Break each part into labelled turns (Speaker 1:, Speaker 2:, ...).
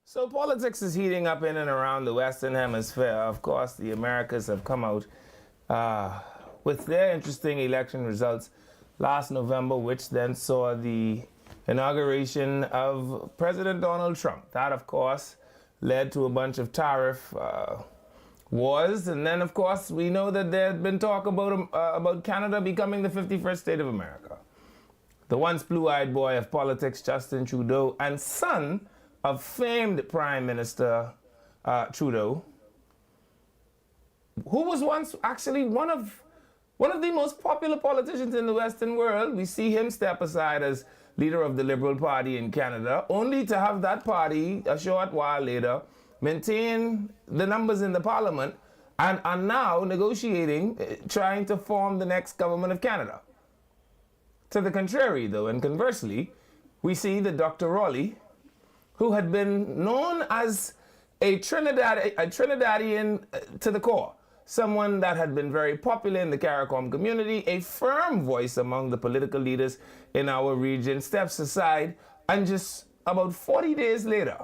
Speaker 1: So politics is heating up in and around the Western Hemisphere. Of course, the Americas have come out with their interesting election results last November, which then saw the inauguration of President Donald Trump. That, of course, led to a bunch of tariff wars. And then, of course, we know that there had been talk about Canada becoming the 51st state of America. The once blue-eyed boy of politics, Justin Trudeau, and son of famed Prime Minister Trudeau, who was once actually one of the most popular politicians in the Western world. We see him step aside as leader of the Liberal Party in Canada, only to have that party a short while later maintain the numbers in the Parliament and are now negotiating, trying to form the next government of Canada. To the contrary, though, and conversely, we see that Dr. Rowley, who had been known as a Trinidadian to the core, someone that had been very popular in the CARICOM community, a firm voice among the political leaders in our region, steps aside, and just about 40 days later,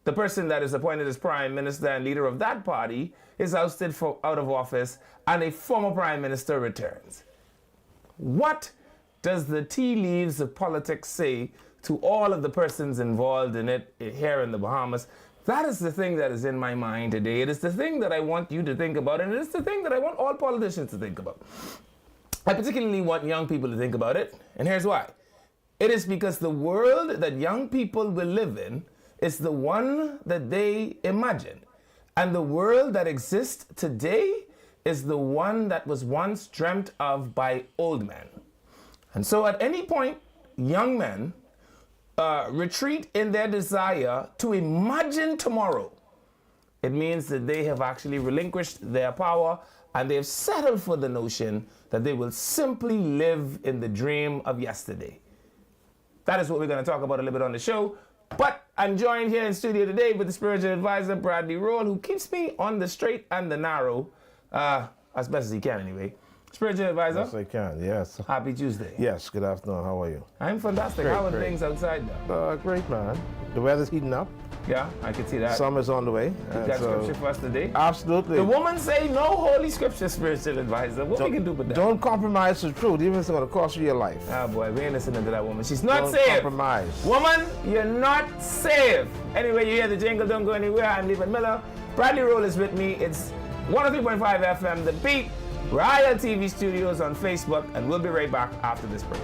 Speaker 1: the person that is appointed as Prime Minister and leader of that party is ousted out of office, and a former Prime Minister returns. What does the tea leaves of politics say to all of the persons involved in it here in the Bahamas? That is the thing that is in my mind today. It is the thing that I want you to think about, and it is the thing that I want all politicians to think about. I particularly want young people to think about it, and here's why. It is because the world that young people will live in is the one that they imagine. And the world that exists today is the one that was once dreamt of by old men. And so at any point, young men retreat in their desire to imagine tomorrow. It means that they have actually relinquished their power and they have settled for the notion that they will simply live in the dream of yesterday. That is what we're going to talk about a little bit on the show. But I'm joined here in studio today with the spiritual advisor, Bradley Roll, who keeps me on the straight and the narrow, as best as he can anyway. Spiritual advisor?
Speaker 2: Yes, I can, yes.
Speaker 1: Happy Tuesday.
Speaker 2: Yes, good afternoon. How are you?
Speaker 1: I'm fantastic.
Speaker 2: Great,
Speaker 1: How are
Speaker 2: great.
Speaker 1: things outside now?
Speaker 2: Great, man. The weather's heating up.
Speaker 1: Yeah, I can see that.
Speaker 2: Summer's on the way.
Speaker 1: You got scripture for us today?
Speaker 2: Absolutely.
Speaker 1: The woman say no holy scripture, spiritual advisor. What we can do with that?
Speaker 2: Don't compromise the truth, even if it's going to cost you your life.
Speaker 1: Oh boy, we ain't listening to that woman. She's not
Speaker 2: Don't
Speaker 1: saved.
Speaker 2: compromise.
Speaker 1: Woman, you're not saved. Anyway, you hear the jingle, don't go anywhere. I'm Levan Miller. Bradley Roll is with me. It's 103.5 FM, The Beat, Royal TV Studios on Facebook, and we'll be right back after this break.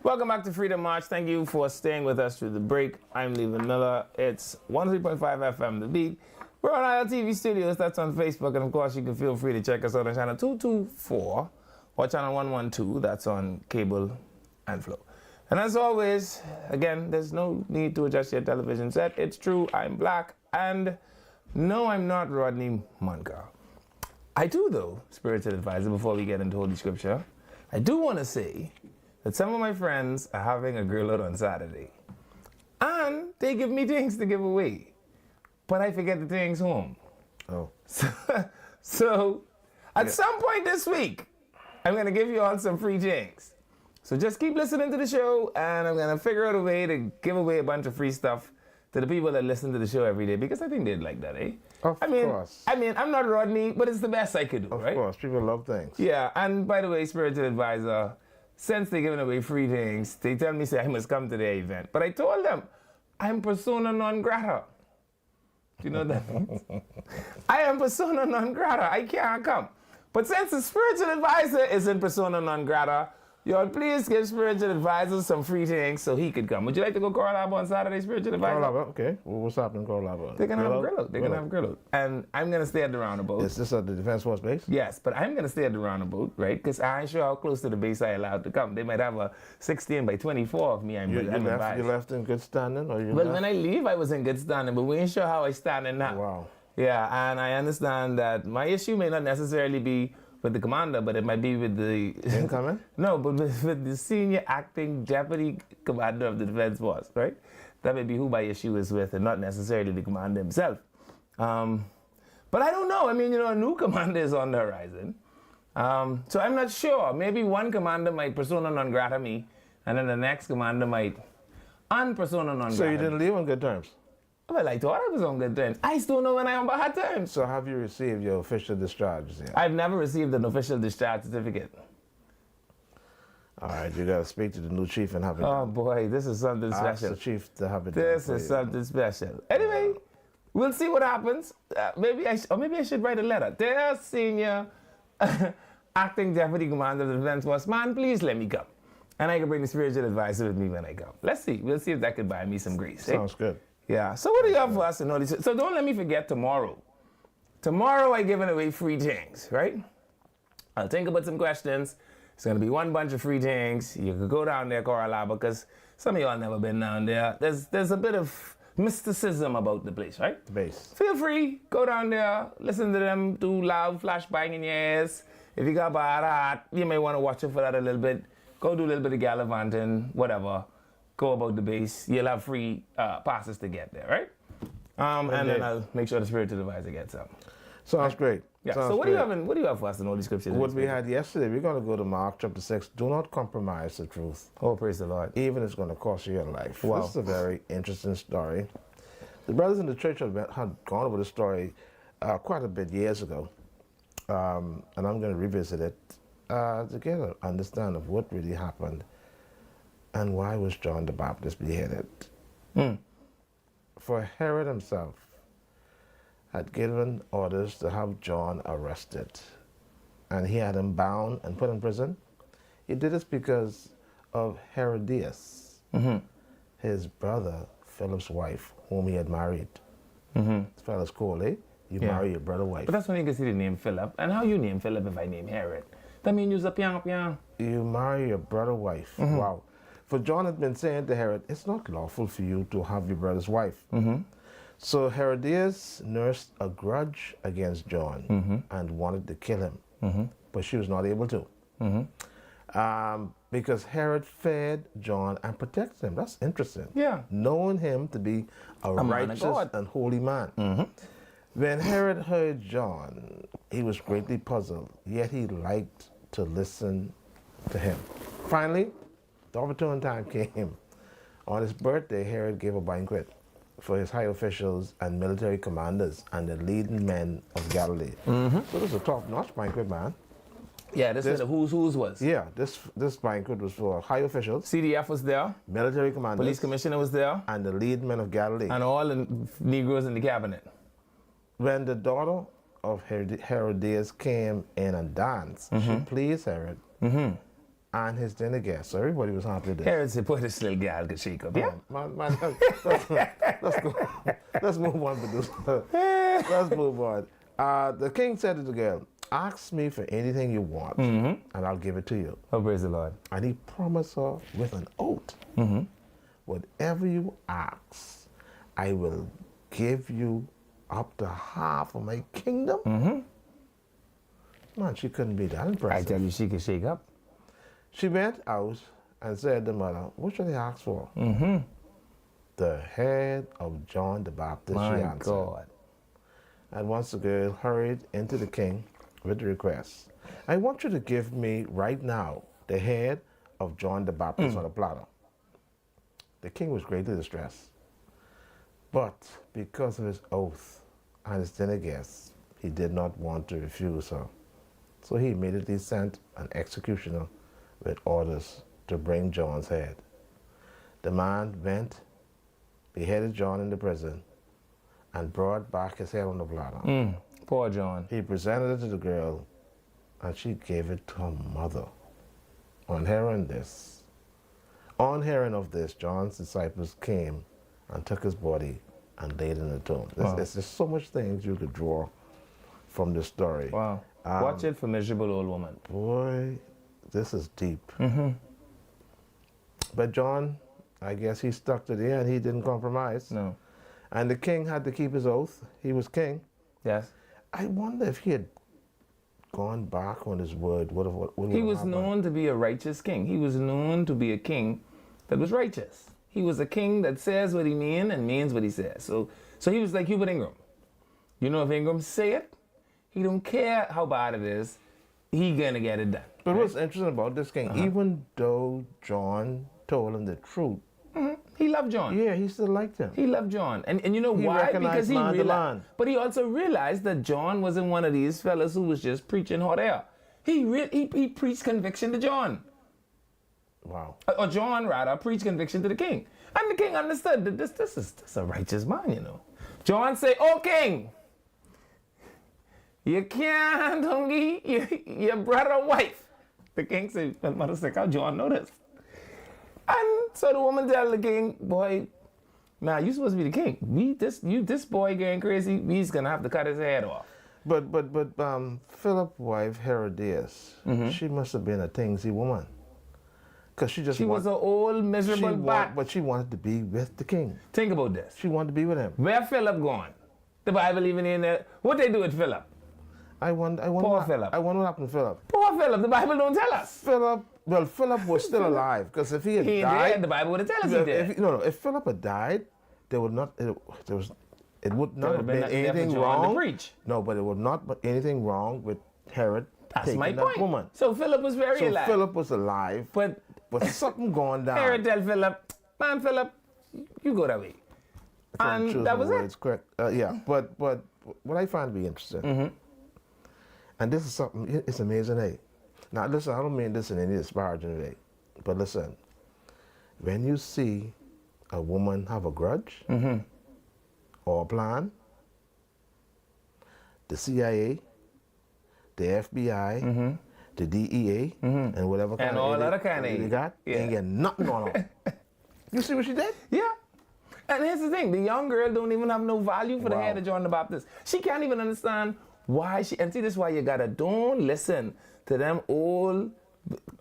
Speaker 1: Welcome back to Freedom March. Thank you for staying with us through the break. I'm Leland Miller. It's 103.5 FM The Beat. We're on ILTV Studios. That's on Facebook. And of course, you can feel free to check us out on channel 224 or channel 112. That's on cable and flow. And as always, again, there's no need to adjust your television set. It's true, I'm black. And no, I'm not Rodney Munker. I do, though, spiritual advisor, before we get into Holy Scripture, I do want to say that some of my friends are having a grill out on Saturday. And they give me things to give away. But I forget the things home.
Speaker 2: Oh.
Speaker 1: So at some point this week, I'm going to give you all some free things. So just keep listening to the show, and I'm going to figure out a way to give away a bunch of free stuff to the people that listen to the show every day, because I think they'd like that, eh?
Speaker 2: Of course.
Speaker 1: I mean, I'm not Rodney, but it's the best I could do, right?
Speaker 2: Of course, people love things.
Speaker 1: Yeah, and by the way, spiritual advisor, since they're giving away free things, they tell me, say, I must come to their event. But I told them, I'm persona non grata. Do you know that? I am persona non grata. I can't come. But since the spiritual advisor is in persona non grata, y'all please give spiritual advisor some free things so he could come. Would you like to go Coral Harbor on Saturday, spiritual advisor?
Speaker 2: Coral Harbor, okay. Well, what's happening in Coral Harbor?
Speaker 1: They're going to have a grill out. They're going to have a grill out. And I'm going to stay at the roundabout.
Speaker 2: Is this at the Defense Force base?
Speaker 1: Yes, but I'm going to stay at the roundabout, right? Because I ain't sure how close to the base I'm allowed to come. They might have a 16 by 24 of me.
Speaker 2: You left in good standing? Or
Speaker 1: well, when I leave, I was in good standing, but we ain't sure how I stand in now.
Speaker 2: Wow.
Speaker 1: Yeah, and I understand that my issue may not necessarily be with the commander, but it might be with the...
Speaker 2: Incoming?
Speaker 1: No, but with the senior acting deputy commander of the Defense Force, right? That may be who my issue is with, and not necessarily the commander himself. But I don't know. I mean, a new commander is on the horizon. So I'm not sure. Maybe one commander might persona non grata me, and then the next commander might un-persona non grata.
Speaker 2: So you didn't leave on good terms?
Speaker 1: Well, I thought I was on good terms. I still know when I'm on bad terms.
Speaker 2: So have you received your official discharge yet?
Speaker 1: I've never received an official discharge certificate.
Speaker 2: All right, you got to speak to the new chief and have it.
Speaker 1: Oh boy, this is something special.
Speaker 2: Ask the chief to have it.
Speaker 1: This is something special. Anyway, we'll see what happens. Maybe I should write a letter. Dear senior acting deputy commander of the Defense Force, man, please let me come. And I can bring the spiritual advisor with me when I come. Let's see. We'll see if that could buy me some grace.
Speaker 2: Sounds good.
Speaker 1: Yeah. So what do you have for us in all this? So don't let me forget tomorrow. Tomorrow I'm giving away free things, right? I'll think about some questions. It's going to be one bunch of free things. You could go down there, Coral Harbor, because some of y'all never been down there. There's a bit of mysticism about the place, right?
Speaker 2: The base.
Speaker 1: Feel free. Go down there. Listen to them do loud flashbang in your ears. If you got bad heart, you may want to watch it for that a little bit. Go do a little bit of gallivanting, whatever. Go about the base. You'll have free passes to get there, right? And then I'll make sure the spiritual advisor gets some.
Speaker 2: Sounds great.
Speaker 1: Yeah.
Speaker 2: Sounds
Speaker 1: So what
Speaker 2: great.
Speaker 1: do you have for us in all these scriptures?
Speaker 2: What we had yesterday, we're going to go to Mark chapter 6. Do not compromise the truth,
Speaker 1: Oh, praise the Lord.
Speaker 2: even if it's going to cost you your life.
Speaker 1: Wow.
Speaker 2: This is a very interesting story. The brothers in the church had gone over the story quite a bit years ago, and I'm going to revisit it to get an understanding of what really happened and why was John the Baptist beheaded. For Herod himself had given orders to have John arrested, and he had him bound and put in prison. He did this because of Herodias, his brother Philip's wife, whom he had married. This fella's cool, eh? You marry your brother's wife.
Speaker 1: But that's when you can see the name Philip. And how you name Philip if I name Herod? That means you're a piang.
Speaker 2: You marry your brother's wife. Wow. For John had been saying to Herod, it's not lawful for you to have your brother's wife. So Herodias nursed a grudge against John and wanted to kill him, but she was not able to. Because Herod fed John and protected him. That's interesting.
Speaker 1: Yeah.
Speaker 2: Knowing him to be a
Speaker 1: man of
Speaker 2: righteous
Speaker 1: God.
Speaker 2: and holy man. When Herod heard John, he was greatly puzzled, yet he liked to listen to him. Finally, the opportune time came. On his birthday, Herod gave a banquet for his high officials and military commanders and the leading men of Galilee. So this was a top-notch banquet, man.
Speaker 1: Yeah, this is the who's was.
Speaker 2: Yeah, this banquet was for high officials,
Speaker 1: CDF was there,
Speaker 2: military commanders,
Speaker 1: police commissioner was there,
Speaker 2: and the leading men of Galilee.
Speaker 1: and all the Negroes in the cabinet.
Speaker 2: When the daughter of Herodias came in and danced, she pleased Herod and his dinner guests. So everybody was happy with this.
Speaker 1: Herod said, boy, this little gal could shake up. Yeah.
Speaker 2: Man, let's go. Let's move on with this. Let's move on. The king said to the girl, ask me for anything you want, and I'll give it to you.
Speaker 1: Oh, praise the Lord.
Speaker 2: And he promised her with an oath, whatever you ask, I will give you up to half of my kingdom. Man, she couldn't be that impressive.
Speaker 1: I tell you, she could shake up.
Speaker 2: She went out and said to the mother, what should I ask for? The head of John the Baptist, she
Speaker 1: My
Speaker 2: answered.
Speaker 1: God.
Speaker 2: And once the girl hurried into the king with the request, I want you to give me right now the head of John the Baptist on a platter. The king was greatly distressed. But because of his oath and his dinner guests, he did not want to refuse her. So he immediately sent an executioner with orders to bring John's head. The man went, beheaded John in the prison, and brought back his head on the platter.
Speaker 1: Poor John.
Speaker 2: He presented it to the girl, and she gave it to her mother. On hearing of this, John's disciples came and took his body and laid it in the tomb. There's so much things you could draw from this story.
Speaker 1: Wow. Watch it for Miserable Old Woman.
Speaker 2: Boy, this is deep. But John, I guess he stuck to the end. He didn't compromise.
Speaker 1: No.
Speaker 2: And the king had to keep his oath. He was king.
Speaker 1: Yes.
Speaker 2: I wonder if he had gone back on his word. What
Speaker 1: He was known to be a righteous king. He was known to be a king that was righteous. He was a king that says what he means and means what he says. So he was like Hubert Ingram. You know, if Ingram say it, he don't care how bad it is, he gonna get it done.
Speaker 2: But what's interesting about this king, even though John told him the truth,
Speaker 1: he loved John.
Speaker 2: yeah, he still liked him.
Speaker 1: He loved John. And you know
Speaker 2: He
Speaker 1: why?
Speaker 2: recognized
Speaker 1: Because he
Speaker 2: man to
Speaker 1: realized.
Speaker 2: man.
Speaker 1: But he also realized that John wasn't one of these fellas who was just preaching hot air. He preached conviction to John.
Speaker 2: Wow.
Speaker 1: Or John, rather, preached conviction to the king. And the king understood that this is a righteous man, you know. John said, oh, king, you can't hungry your brother wife. The king said, well, mother said, how John know this? And so the woman tell the king, boy, now you supposed to be the king. This boy getting crazy, we's gonna have to cut his head off.
Speaker 2: But Philip's wife, Herodias, she must have been a thingsy woman. Because she
Speaker 1: was an old, miserable bat.
Speaker 2: But she wanted to be with the king.
Speaker 1: Think about this.
Speaker 2: She wanted to be with him.
Speaker 1: Where Philip gone? The Bible even in there. What they do with Philip?
Speaker 2: I wonder
Speaker 1: Poor Philip.
Speaker 2: I wonder what happened to Philip.
Speaker 1: Poor Philip. The Bible don't tell us.
Speaker 2: Philip was still alive. Because if he had
Speaker 1: He
Speaker 2: died,
Speaker 1: dead. The Bible would have tell us he did.
Speaker 2: If Philip had died, it would not have been
Speaker 1: nothing left
Speaker 2: anything
Speaker 1: for John to
Speaker 2: wrong.
Speaker 1: preach.
Speaker 2: No, but it would not be anything wrong with Herod
Speaker 1: That's
Speaker 2: taking
Speaker 1: my
Speaker 2: that
Speaker 1: point.
Speaker 2: woman.
Speaker 1: So Philip was very
Speaker 2: So
Speaker 1: alive.
Speaker 2: Philip was alive,
Speaker 1: But
Speaker 2: something going down.
Speaker 1: Herod tell Philip, man, Philip, you go that way. And that was it.
Speaker 2: Correct. Yeah, but what I find to be interesting, and this is something, it's amazing, hey. Now listen, I don't mean this in any disparaging way, but listen, when you see a woman have a grudge or a plan, the CIA, the FBI, the DEA, and whatever kind
Speaker 1: And
Speaker 2: of
Speaker 1: all
Speaker 2: idiot
Speaker 1: other kind of
Speaker 2: they got,
Speaker 1: yeah.
Speaker 2: ain't get nothing on them. You see what she did?
Speaker 1: Yeah. And here's the thing, the young girl don't even have no value for the
Speaker 2: Wow.
Speaker 1: head of John the Baptist. She can't even understand why and see, this is why you gotta don't listen to them old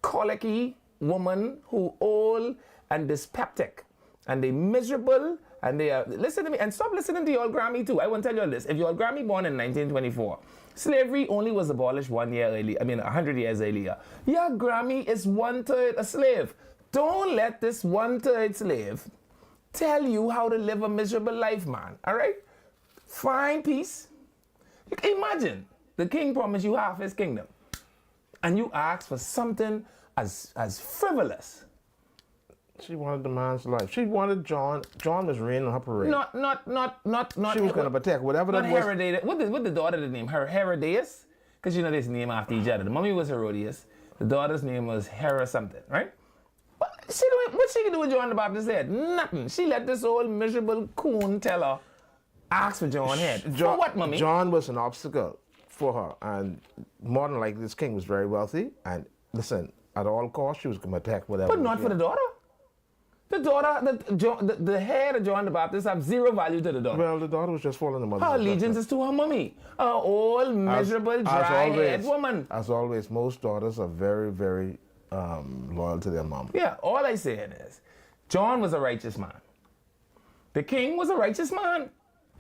Speaker 1: colicky woman who old and dyspeptic and they miserable and they are, listen to me and stop listening to your old Grammy too. I want to tell you all this. If your old Grammy born in 1924, slavery only was abolished 1 year early, 100 years earlier. Your Grammy is 1/3 a slave. Don't let this 1/3 slave tell you how to live a miserable life, man. All right? Find peace. Imagine the king promised you half his kingdom, and you ask for something as frivolous.
Speaker 2: She wanted the man's life. She wanted John. John was reigning on her parade.
Speaker 1: Not.
Speaker 2: She was going to protect whatever
Speaker 1: Not
Speaker 2: that was.
Speaker 1: Herodias. What the daughter the name? Herodias? Because you know this name after each other. The mummy was Herodias. The daughter's name was Hera something, right? What she can do with John the Baptist's head? Nothing. She let this old miserable coon tell her, ask for John's head. For what, mummy?
Speaker 2: John was an obstacle for her, and more than likely, this king was very wealthy. And listen, at all costs, she was going to attack whatever.
Speaker 1: But not for the daughter. The daughter, the hair of John the Baptist have zero value to the daughter.
Speaker 2: Well, the daughter was just following the mother.
Speaker 1: Her allegiance is to her mommy, an old, miserable, dry-haired woman.
Speaker 2: As always, most daughters are very, very loyal to their mom.
Speaker 1: Yeah, all I saying is, John was a righteous man. The king was a righteous man.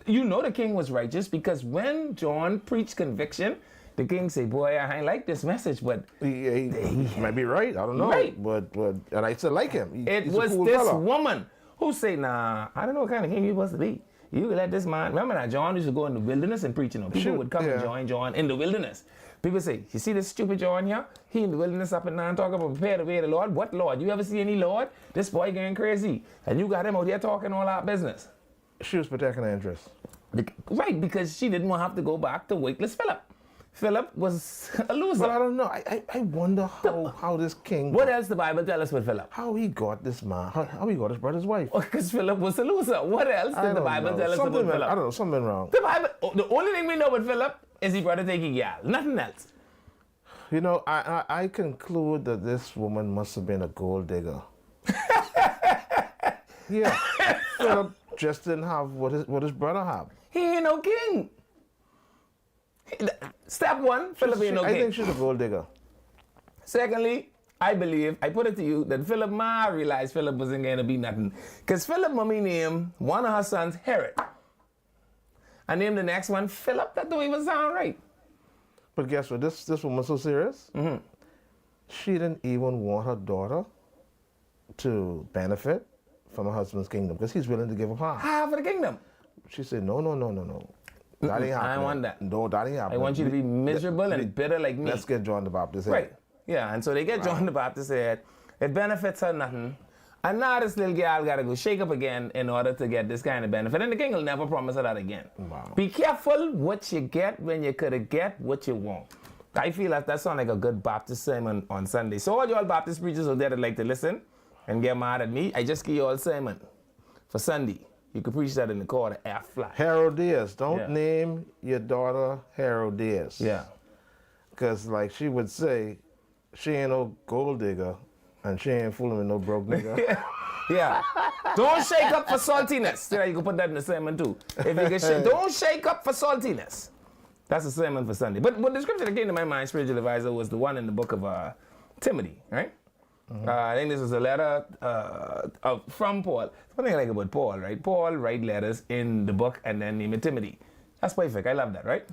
Speaker 1: You know the king was righteous because when John preached conviction, the king said, boy, I ain't like this message, but...
Speaker 2: He might be right, I don't know.
Speaker 1: Right.
Speaker 2: But and I still like him.
Speaker 1: It
Speaker 2: He's
Speaker 1: was
Speaker 2: a cool
Speaker 1: this
Speaker 2: fella.
Speaker 1: woman who said, nah, I don't know what kind of king you're supposed to be. You let this man... Remember that John used to go in the wilderness and preach, you know. People would come and join John in the wilderness. People say, you see this stupid John here? He in the wilderness up and down talking about prepare the way of the Lord. What Lord? You ever see any Lord? This boy going crazy. And you got him out here talking all our business.
Speaker 2: She was protecting her interests.
Speaker 1: Right, because she didn't want to have to go back to weightless Philip. Philip was a loser.
Speaker 2: But I don't know. I wonder how this king...
Speaker 1: What else the Bible tell us with Philip?
Speaker 2: How he got this man, how he got his brother's wife.
Speaker 1: Because Philip was a loser. What else did the Bible tell us about Philip?
Speaker 2: I don't know, something wrong.
Speaker 1: The Bible, the only thing we know about Philip is he brought a taking gal. Nothing else.
Speaker 2: You know, I conclude that this woman must have been a gold digger. Yeah. Philip just didn't have what his brother had.
Speaker 1: He ain't no king. Step one, Philip ain't no king.
Speaker 2: I think she's a gold digger.
Speaker 1: Secondly, I believe, I put it to you, that Philip ma realized Philip wasn't going to be nothing. Because Philip mommy named one of her sons Herod. I named the next one Philip. That don't even sound right.
Speaker 2: But guess what? This woman's so serious. Mm-hmm. She didn't even want her daughter to benefit from her husband's kingdom because he's willing to give up half
Speaker 1: of the kingdom.
Speaker 2: She said, no. That ain't happening.
Speaker 1: I want that.
Speaker 2: No, that ain't happening.
Speaker 1: I want you to be miserable and bitter like me.
Speaker 2: Let's get John the Baptist here.
Speaker 1: Right. Yeah, and so they get John the Baptist here. It benefits her nothing. And now this little girl got to go shake up again in order to get this kind of benefit. And the king will never promise her that again.
Speaker 2: Wow.
Speaker 1: Be careful what you get when you could get what you want. I feel like that sounds like a good Baptist sermon on Sunday. So all y'all Baptist preachers out there that like to listen and get mad at me, I just give you all a sermon for Sunday. You could preach that in the chord of F flat.
Speaker 2: Herodias. Don't name your daughter Herodias.
Speaker 1: Yeah.
Speaker 2: Because like she would say, she ain't no gold digger and she ain't fooling with no broke nigga.
Speaker 1: Yeah. Don't shake up for saltiness. Yeah, you can put that in the sermon too. If you can don't shake up for saltiness. That's a sermon for Sunday. But the scripture that came to my mind, spiritual advisor, was the one in the book of Timothy, right? Mm-hmm. I think this was a letter from Paul. One thing I like about Paul, right? Paul write letters in the book and then name it Timothy. That's perfect. I love that, right?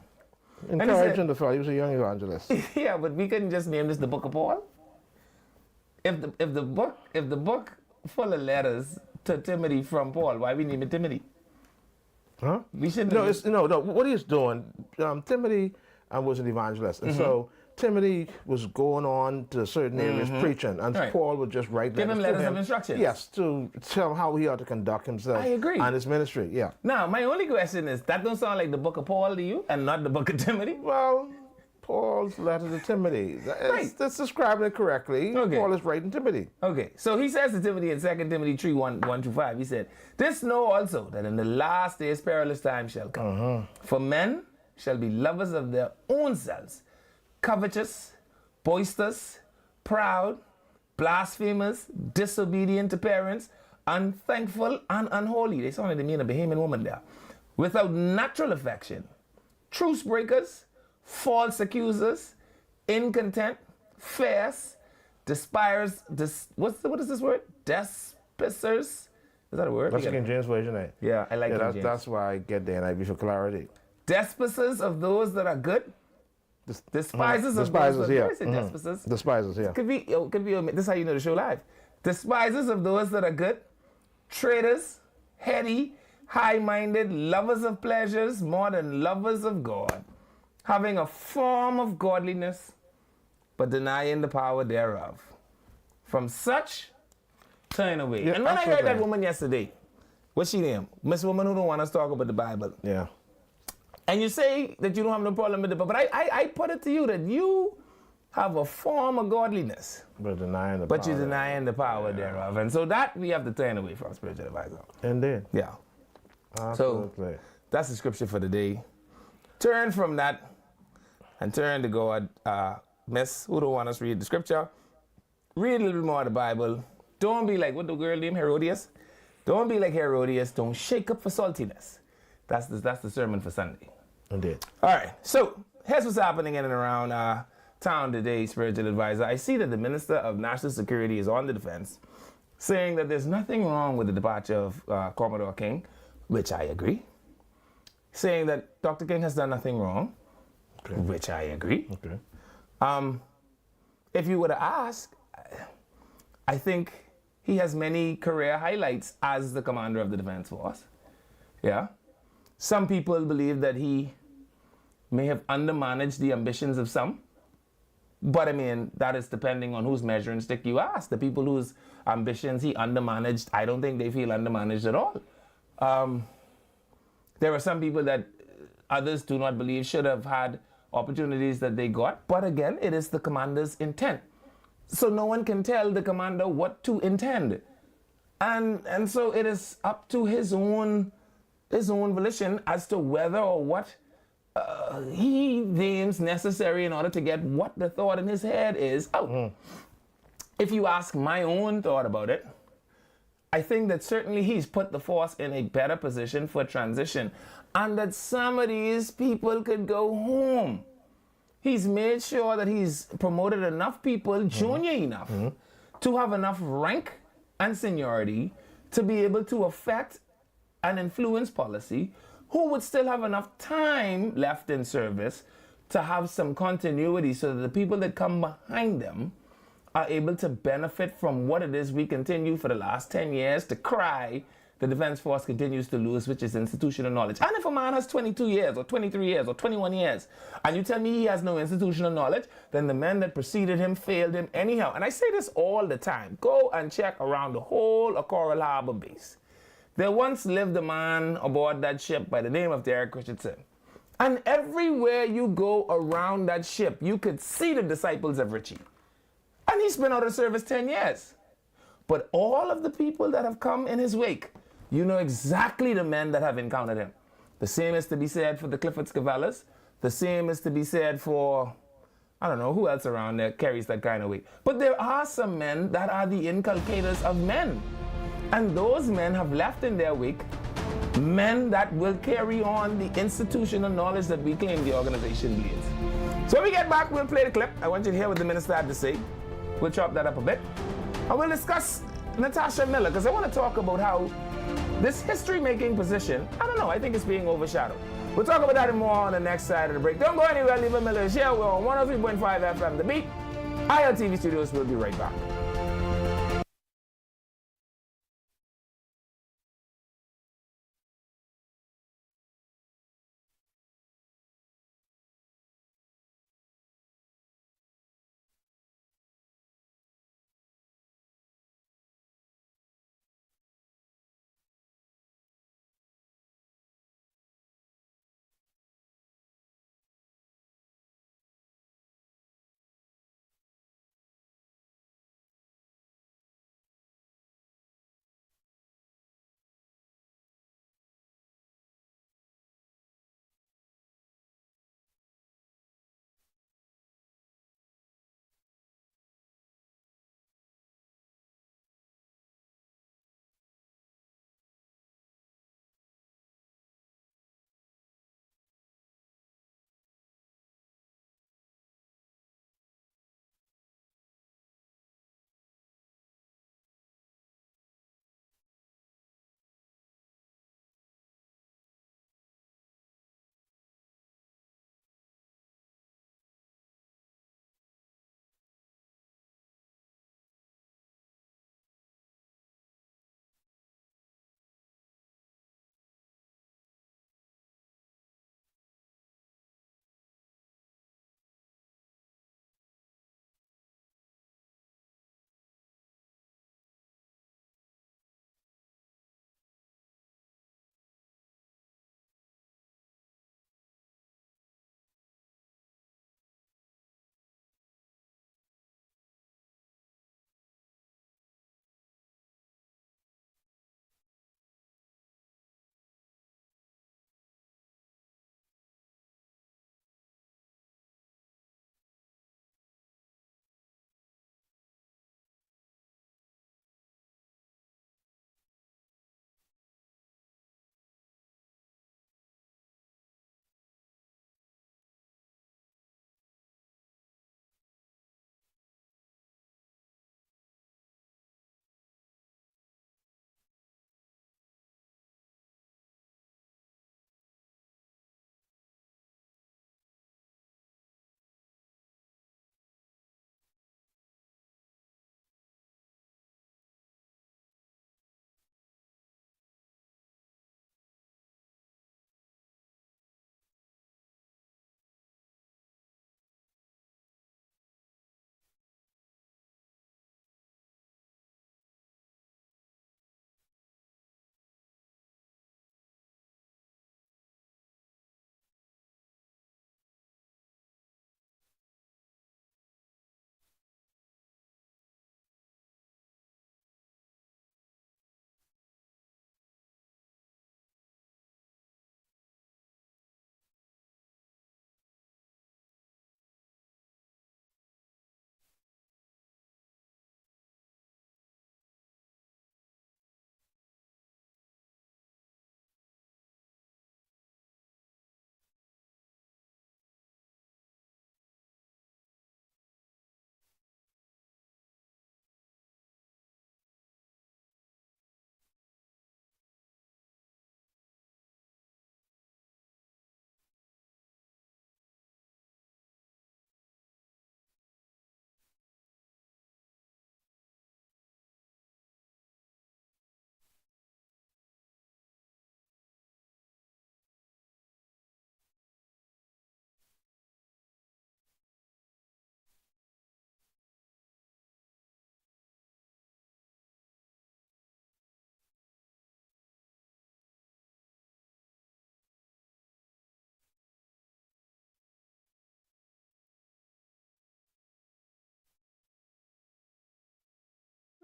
Speaker 2: Encouraging the fellow. He was a young evangelist.
Speaker 1: Yeah, but we couldn't just name this the book of Paul. If the book full of letters to Timothy from Paul, why we name it Timothy?
Speaker 2: Huh?
Speaker 1: We shouldn't.
Speaker 2: No. What he's doing, Timothy was an evangelist, and so Timothy was going on to certain areas preaching, and Paul would just write
Speaker 1: give him letters of instruction.
Speaker 2: Yes, to tell him how he ought to conduct himself.
Speaker 1: I agree.
Speaker 2: And his ministry. Yeah.
Speaker 1: Now, my only question is, that don't sound like the book of Paul to you, and not the book of Timothy?
Speaker 2: Well, Paul's letter to Timothy. That's describing it correctly.
Speaker 1: Okay.
Speaker 2: Paul is writing Timothy.
Speaker 1: Okay, so he says to Timothy in 2 Timothy 3, 1-5, he said, this know also that in the last days perilous times shall come. For men shall be lovers of their own selves, covetous, boisterous, proud, blasphemers, disobedient to parents, unthankful and unholy. They sound like they mean a Bahamian woman there. Without natural affection, truce breakers, false accusers, incontent, fierce, despisers, what is this word? Despisers? Is that a word?
Speaker 2: That's King James Version, eh?
Speaker 1: Yeah, I like King James.
Speaker 2: That's why I get there, and I be for clarity.
Speaker 1: Despisers of those that are good. Despisers of those that are good. Despisers.
Speaker 2: Despisers, yeah.
Speaker 1: Could be. This is how you know the show live. Despisers of those that are good. Traitors, heady, high-minded, lovers of pleasures more than lovers of God, having a form of godliness, but denying the power thereof. From such, turn away.
Speaker 2: Yeah,
Speaker 1: and when I heard that woman yesterday, what's she name? Miss Woman who don't want us to talk about the Bible.
Speaker 2: Yeah.
Speaker 1: And you say that you don't have no problem with it, but I put it to you that you have a form of godliness.
Speaker 2: But denying the
Speaker 1: but you're denying the power thereof. And so that we have to turn away from, spiritual advisor.
Speaker 2: Indeed.
Speaker 1: Yeah.
Speaker 2: Absolutely.
Speaker 1: So that's the scripture for the day. Turn from that and turn to God. Miss, who don't want us to read the scripture? read a little more of the Bible. Don't be like, what the girl named Herodias? Don't be like Herodias. Don't shake up for saltiness. That's the sermon for Sunday.
Speaker 2: Indeed.
Speaker 1: All right, so here's what's happening in and around town today, spiritual advisor. I see that the Minister of National Security is on the defense, saying that there's nothing wrong with the departure of Commodore King, which I agree. Saying that Dr. King has done nothing wrong, okay, which I agree. Okay. If you were to ask, I think he has many career highlights as the commander of the Defense Force. Yeah. Some people believe that he may have undermanaged the ambitions of some. But I mean, that is depending on whose measuring stick you ask. The people whose ambitions he undermanaged, I don't think they feel undermanaged at all. There are some people that others do not believe should have had opportunities that they got. But again, it is the commander's intent. So no one can tell the commander what to intend. And so it is up to his own volition as to whether or what he deems necessary in order to get what the thought in his head is out. If you ask my own thought about it, I think that certainly he's put the force in a better position for transition, and that some of these people could go home. He's made sure that he's promoted enough people, junior enough, to have enough rank and seniority to be able to affect and influence policy, who would still have enough time left in service to have some continuity so that the people that come behind them are able to benefit from what it is we continue for the last 10 years to cry the Defense Force continues to lose, which is institutional knowledge. And if a man has 22 years or 23 years or 21 years, and you tell me he has no institutional knowledge, then the men that preceded him failed him anyhow. And I say this all the time. Go and check around the whole of Coral Harbor base. There once lived a man aboard that ship by the name of Derek Richardson. And everywhere you go around that ship, you could see the disciples of Richie. And he's been out of service 10 years. But all of the people that have come in his wake, you know exactly the men that have encountered him. The same is to be said for the Clifford Scavellas. The same is to be said for, I don't know, who else around there carries that kind of weight. But there are some men that are the inculcators of men. And those men have left in their wake men that will carry on the institutional knowledge that we claim the organization leads. So when we get back, we'll play the clip. I want you to hear what the minister had to say. We'll chop that up a bit. And we'll discuss Natasha Miller, because I want to talk about how this history-making position, I don't know, I think it's being overshadowed. We'll talk about that and more on the next side of the break. Don't go anywhere, Lever Miller is here. We're on 103.5 FM The Beat. ILTV Studios will be right back.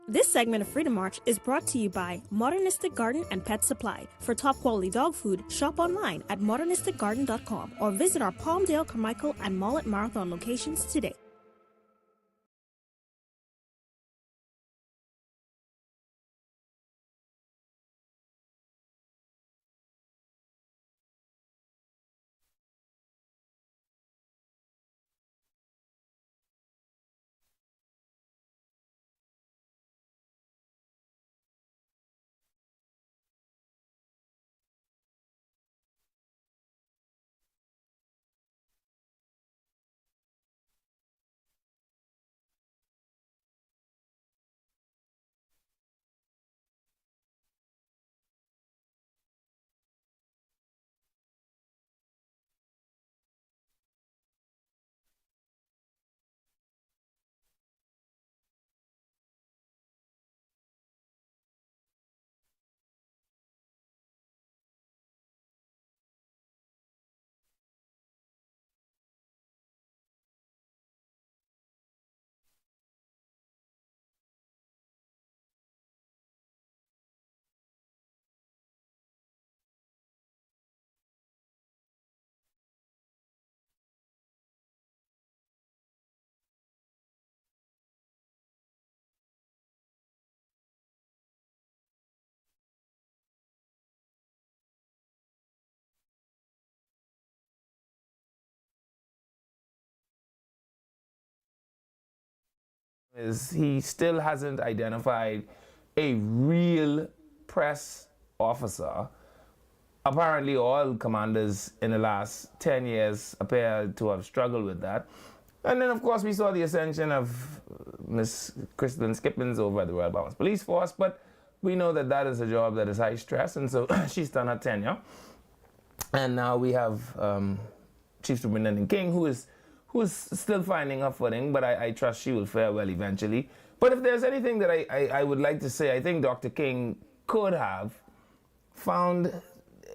Speaker 3: This segment of Freedom March is brought to you by Modernistic Garden and Pet Supply. For top quality dog food, shop online at modernisticgarden.com or visit our Palmdale, Carmichael, and Mullet Marathon locations today.
Speaker 1: Is he still hasn't identified a real press officer. Apparently, all commanders in the last 10 years appear to have struggled with that. And then, of course, we saw the ascension of Miss Kristen Skippins over at the Royal Bahamas Police Force, but we know that that is a job that is high stress, and so she's done her tenure. And now we have Chief Superintendent King, who is still finding her footing, but I trust she will fare well eventually. But if there's anything that I would like to say, I think Dr. King could have found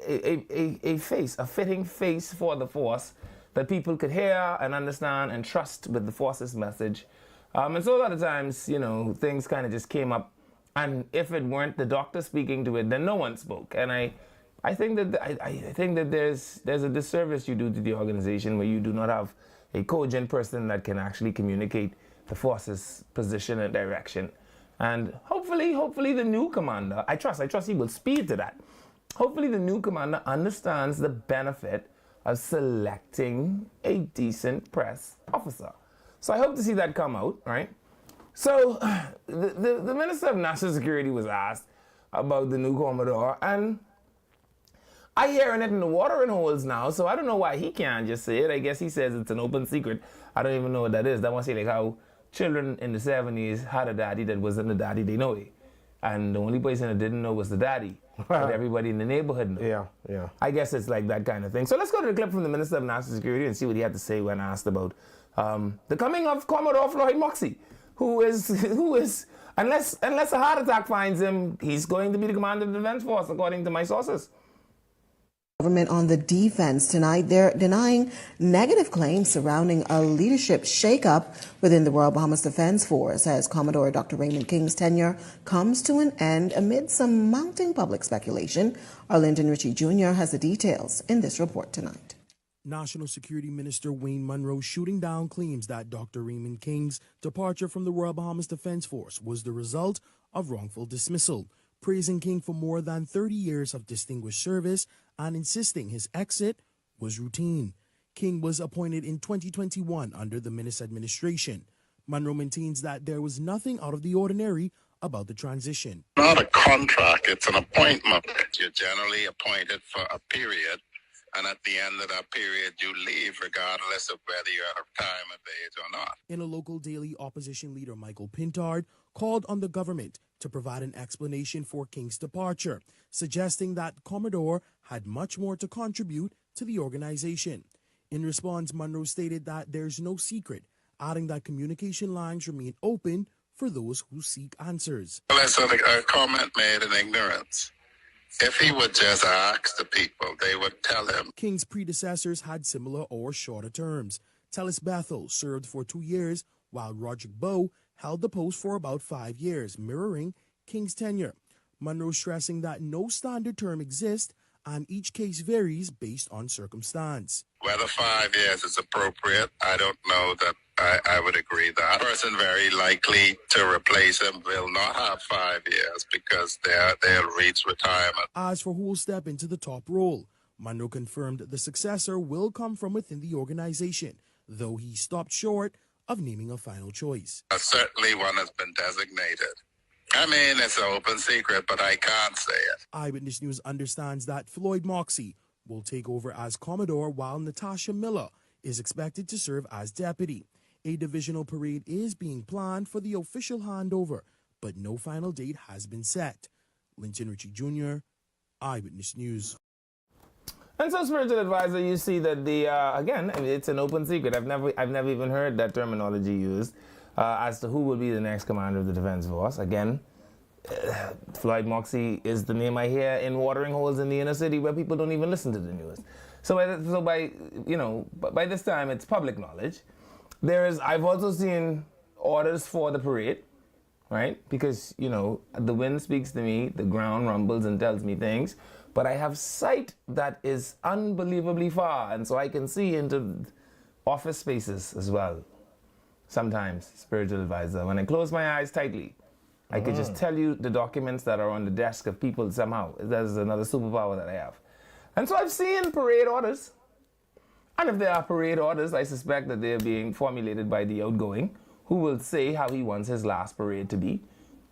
Speaker 1: a fitting face for the force that people could hear and understand and trust with the force's message. And so a lot of times, you know, things kind of just came up, and if it weren't the doctor speaking to it, then no one spoke. And I think that there's a disservice you do to the organization where you do not have a cogent person that can actually communicate the force's position and direction. And hopefully the new commander, I trust he will speed to that. Hopefully the new commander understands the benefit of selecting a decent press officer. So I hope to see that come out, right? So the Minister of National Security was asked about the new Commodore, and I hearing it in the watering holes now, so I don't know why he can't just say it. I guess he says it's an open secret. I don't even know what that is. That must say like how children in the 70s had a daddy that wasn't the daddy they know it. And the only person that didn't know was the daddy. But everybody in the neighborhood knew.
Speaker 2: Yeah.
Speaker 1: I guess it's like that kind of thing. So let's go to the clip from the Minister of National Security and see what he had to say when asked about the coming of Commodore Floyd Moxie, who is unless a heart attack finds him, he's going to be the commander of the Defense Force, according to my sources.
Speaker 4: Government on the defense tonight. They're denying negative claims surrounding a leadership shakeup within the Royal Bahamas Defense Force as Commodore Dr. Raymond King's tenure comes to an end amid some mounting public speculation. Arlington Ritchie Jr. has the details in this report tonight.
Speaker 5: National Security Minister Wayne Munro shooting down claims that Dr. Raymond King's departure from the Royal Bahamas Defense Force was the result of wrongful dismissal, praising King for more than 30 years of distinguished service and insisting his exit was routine. King was appointed in 2021 under the Minnis administration. Munro maintains that there was nothing out of the ordinary about the transition.
Speaker 6: Not a contract, it's an appointment. You're generally appointed for a period, and at the end of that period, you leave regardless of whether you're at a retirement age or not.
Speaker 5: In a local daily, opposition leader Michael Pintard called on the government to provide an explanation for King's departure, suggesting that Commodore had much more to contribute to the organization. In response, Munro stated that there's no secret, adding that communication lines remain open for those who seek answers.
Speaker 6: Well, it's a comment made in ignorance. If he would just ask the people, they would tell him.
Speaker 5: King's predecessors had similar or shorter terms. Tellis Bethel served for 2 years, while Roderick Bowe held the post for about 5 years, mirroring King's tenure. Monroe stressing that no standard term exists and each case varies based on circumstance.
Speaker 6: Whether 5 years is appropriate, I don't know that I would agree that. The person very likely to replace him will not have 5 years because they'll reach retirement.
Speaker 5: As for who will step into the top role, Monroe confirmed the successor will come from within the organization, though he stopped short of naming a final choice.
Speaker 6: Certainly one has been designated. I mean, it's an open secret, but I can't say it.
Speaker 5: Eyewitness News understands that Floyd Moxey will take over as Commodore while Natasha Miller is expected to serve as deputy. A divisional parade is being planned for the official handover, but no final date has been set. Linton Ritchie Jr., Eyewitness News.
Speaker 1: And so, spiritual advisor, you see that again, I mean, it's an open secret. I've never even heard that terminology used as to who will be the next commander of the Defense Force. Again, Floyd Moxey is the name I hear in watering holes in the inner city where people don't even listen to the news. So by this time, it's public knowledge. I've also seen orders for the parade, right? Because, the wind speaks to me, the ground rumbles and tells me things. But I have sight that is unbelievably far, and so I can see into office spaces as well. Sometimes, spiritual advisor, when I close my eyes tightly, I could just tell you the documents that are on the desk of people somehow. There's another superpower that I have. And so I've seen parade orders. And if there are parade orders, I suspect that they're being formulated by the outgoing, who will say how he wants his last parade to be,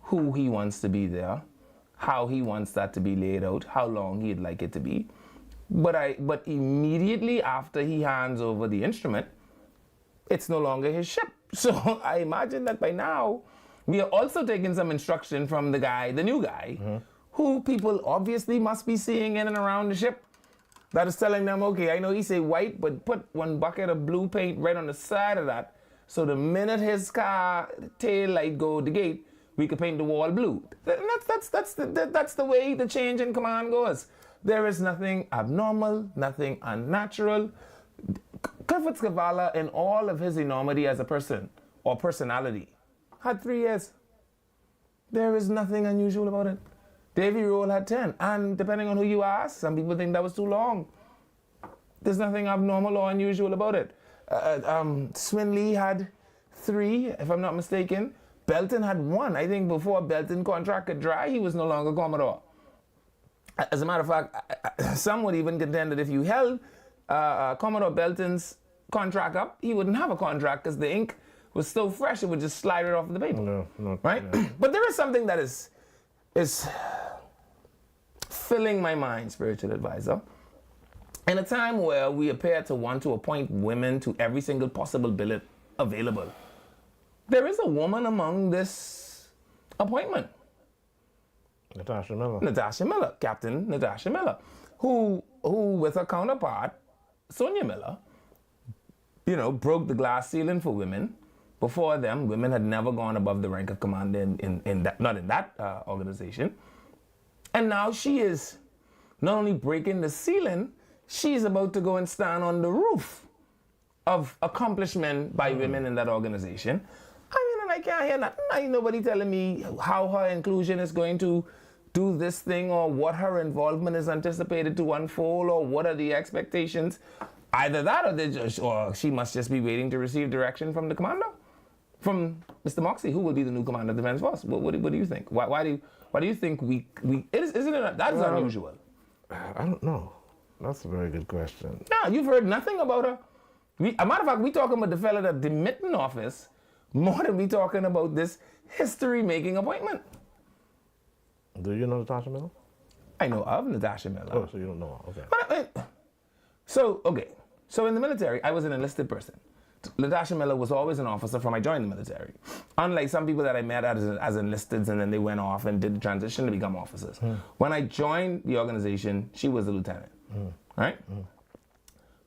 Speaker 1: who he wants to be there, how he wants that to be laid out, how long he'd like it to be. But immediately after he hands over the instrument, it's no longer his ship. So I imagine that by now, we are also taking some instruction from the new guy, who people obviously must be seeing in and around the ship, that is telling them, okay, I know he say white, but put one bucket of blue paint right on the side of that, so the minute his car tail light go the gate, we could paint the wall blue. That's the way the change in command goes. There is nothing abnormal, nothing unnatural. Clifford Scavala, in all of his enormity as a person or personality, had 3 years. There is nothing unusual about it. Davy Roll had 10, and depending on who you ask, some people think that was too long. There's nothing abnormal or unusual about it. Swinley had 3, if I'm not mistaken. Belton had 1. I think before Belton's contract could dry, he was no longer Commodore. As a matter of fact, some would even contend that if you held Commodore Belton's contract up, he wouldn't have a contract because the ink was so fresh it would just slide it off the paper. Right? Yeah. But there is something that is filling my mind, spiritual advisor. In a time where we appear to want to appoint women to every single possible billet available, there is a woman among this appointment.
Speaker 2: Natasha Miller,
Speaker 1: Captain Natasha Miller, who with her counterpart, Sonia Miller, broke the glass ceiling for women. Before them, women had never gone above the rank of commander not in that organization. And now she is not only breaking the ceiling, she's about to go and stand on the roof of accomplishment by women in that organization. I mean, and I can't hear nothing. Ain't nobody telling me how her inclusion is going to do this thing or what her involvement is anticipated to unfold or what are the expectations. Either that or she must just be waiting to receive direction from the commander, from Mr. Moxey, who will be the new commander of the Defense Force. What do you think? Why do you think that is unusual?
Speaker 2: I don't know. That's a very good question.
Speaker 1: No, you've heard nothing about her. A matter of fact, we talking about the fella that demit in office more than we talking about this history-making appointment.
Speaker 2: Do you know Natasha Miller?
Speaker 1: I know of Natasha Miller.
Speaker 2: Oh, so you don't know her. Okay.
Speaker 1: So in the military, I was an enlisted person. Natasha Miller was always an officer from I joined the military. Unlike some people that I met as enlisteds and then they went off and did the transition to become officers. When I joined the organization, she was a lieutenant, right?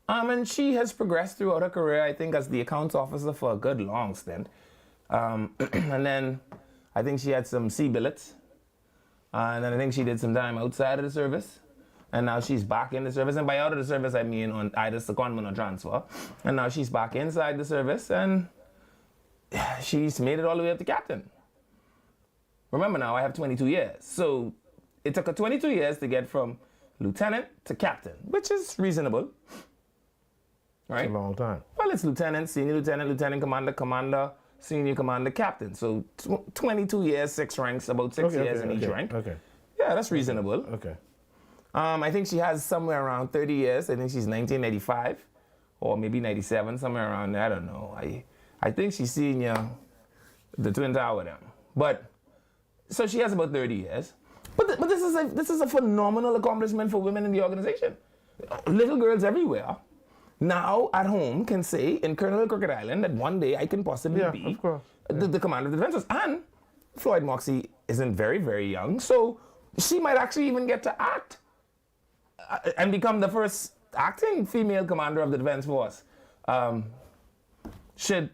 Speaker 1: And she has progressed throughout her career, I think, as the accounts officer for a good long stint. And then I think she had some sea billets. And then I think she did some time outside of the service. And now she's back in the service. And by out of the service, I mean on either secondment or transfer. And now she's back inside the service. And she's made it all the way up to captain. Remember now, I have 22 years. So it took her 22 years to get from lieutenant to captain, which is reasonable. Right?
Speaker 2: It's a long time.
Speaker 1: Well, it's lieutenant, senior lieutenant, lieutenant commander, commander, senior commander, captain. So 22 years, 6 ranks, about 6 years in each rank.
Speaker 2: Okay.
Speaker 1: Yeah, that's reasonable.
Speaker 2: Okay.
Speaker 1: I think she has somewhere around 30 years. I think she's 1985 or maybe 97, somewhere around there. I don't know. I think she's senior, the Twin Tower with them. But, so she has about 30 years. But this is a phenomenal accomplishment for women in the organization. Little girls everywhere now at home can say in Colonel Crooked Island that one day I can possibly be
Speaker 2: of course.
Speaker 1: the commander of the defense force. And Floyd Moxie isn't very, very young, so she might actually even get to act and become the first acting female commander of the defense force. Should,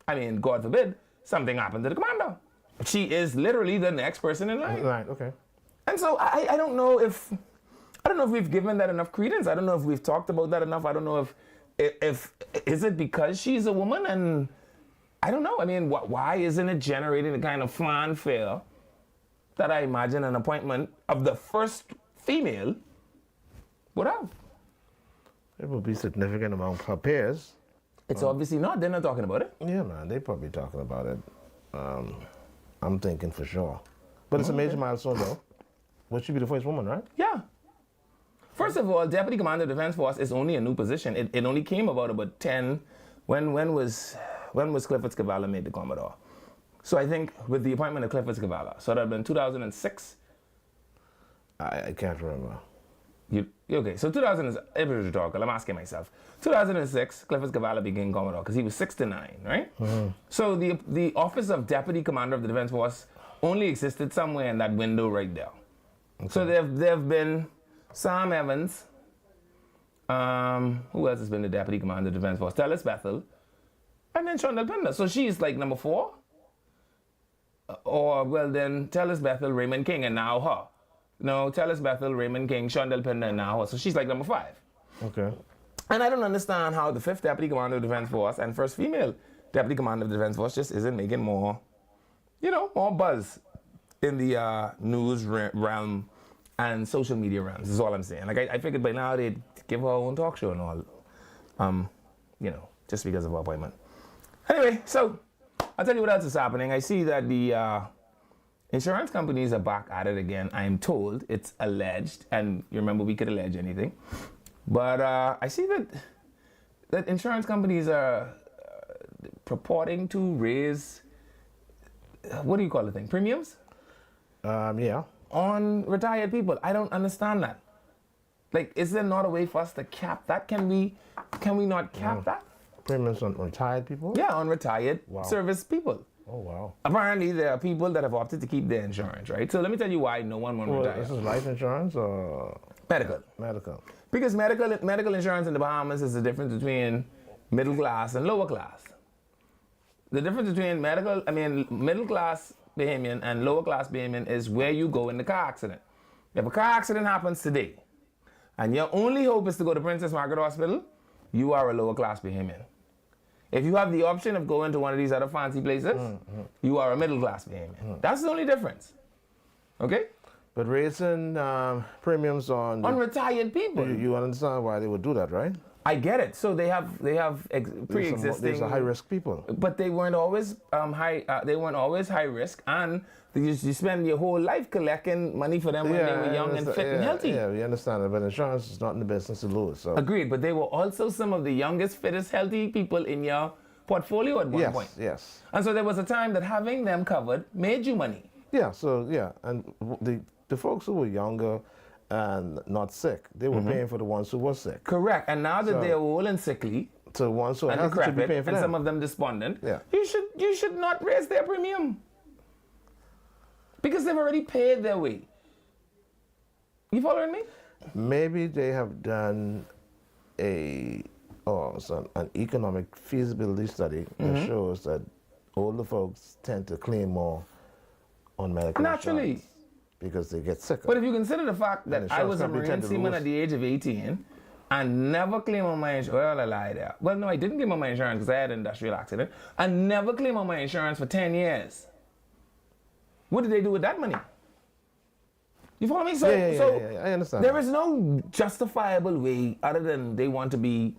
Speaker 1: I mean, God forbid, something happen to the commander. She is literally the next person in line.
Speaker 2: Right, okay.
Speaker 1: And so I don't know if we've given that enough credence. I don't know if we've talked about that enough. I don't know if is it because she's a woman, and I don't know. I mean, why isn't it generating the kind of fanfare that I imagine an appointment of the first female would have?
Speaker 2: It will be significant among her peers.
Speaker 1: It's obviously not. They're not talking about it.
Speaker 2: Yeah, man, they probably talking about it. I'm thinking for sure. But it's a major milestone, though. Would she be the first woman, right?
Speaker 1: Yeah. First of all, Deputy Commander of the Defense Force is only a new position. It only came about 10. When was Clifford Scavala made the Commodore? So I think with the appointment of Clifford Scavala, so that would have been 2006.
Speaker 2: I can't remember.
Speaker 1: Okay, so 2000 is rhetorical. I'm asking myself. 2006, Clifford Scavala became Commodore because he was 6 to 9, right? Mm-hmm. So the office of Deputy Commander of the Defense Force only existed somewhere in that window right there. Okay. So there have been Sam Evans. Who else has been the Deputy Commander of the Defense Force? Tellis Bethel. And then Shondell Pender. So she's like number 4. Or, well, then Tellis Bethel, Raymond King, and now her. No, Tellis Bethel, Raymond King, Shondell Pender, and now her. So she's like number 5.
Speaker 2: Okay.
Speaker 1: And I don't understand how the 5th Deputy Commander of the Defense Force and first female Deputy Commander of the Defense Force just isn't making more buzz in the news realm and social media realms, is all I'm saying. Like, I figured by now they'd give her own talk show and all, just because of her appointment. Anyway, so I'll tell you what else is happening. I see that the insurance companies are back at it again. I'm told it's alleged, and you remember we could allege anything. But I see that insurance companies are purporting to raise, what do you call the thing, premiums?
Speaker 2: Yeah.
Speaker 1: On retired people. I don't understand that. Like, is there not a way for us to cap that? Can we not cap that?
Speaker 2: Premiums on retired people?
Speaker 1: Yeah, on retired service people.
Speaker 2: Oh, wow.
Speaker 1: Apparently, there are people that have opted to keep their insurance, right? So let me tell you why no one won't retire.
Speaker 2: This is life insurance or?
Speaker 1: Medical.
Speaker 2: Medical.
Speaker 1: Because medical insurance in the Bahamas is the difference between middle class and lower class. The difference between middle class Bahamian and lower class Bahamian is where you go in the car accident. If a car accident happens today, and your only hope is to go to Princess Margaret Hospital, you are a lower class Bahamian. If you have the option of going to one of these other fancy places, you are a middle class Bahamian. That's the only difference. Okay?
Speaker 2: But raising premiums on
Speaker 1: retired people.
Speaker 2: You understand why they would do that, right?
Speaker 1: I get it. So they have pre-existing.
Speaker 2: There's high risk people.
Speaker 1: But they weren't always high. They weren't always high risk, and you spend your whole life collecting money for them when they were young and fit and healthy.
Speaker 2: Yeah, we understand it. But insurance is not in the business to lose. So.
Speaker 1: Agreed. But they were also some of the youngest, fittest, healthy people in your portfolio at one point.
Speaker 2: Yes.
Speaker 1: And so there was a time that having them covered made you money.
Speaker 2: Yeah. So and the folks who were younger and not sick, they were paying for the ones who were sick.
Speaker 1: Correct. And now that they're old and sickly,
Speaker 2: so the ones who are healthy should be paying for
Speaker 1: and
Speaker 2: them.
Speaker 1: some of them despondent,
Speaker 2: yeah.
Speaker 1: you should not raise their premium because they've already paid their way. You following me?
Speaker 2: Maybe they have done an economic feasibility study that shows that older folks tend to claim more on medical
Speaker 1: naturally
Speaker 2: insurance because they get sicker.
Speaker 1: But if you consider the fact that I was a Marine seaman at the age of 18, and never claim on my insurance. Well, I lied there. Well, no, I didn't claim on my insurance because I had an industrial accident. And never claim on my insurance for 10 years. What did they do with that money? You follow me? So,
Speaker 2: I understand.
Speaker 1: There is no justifiable way other than they want to be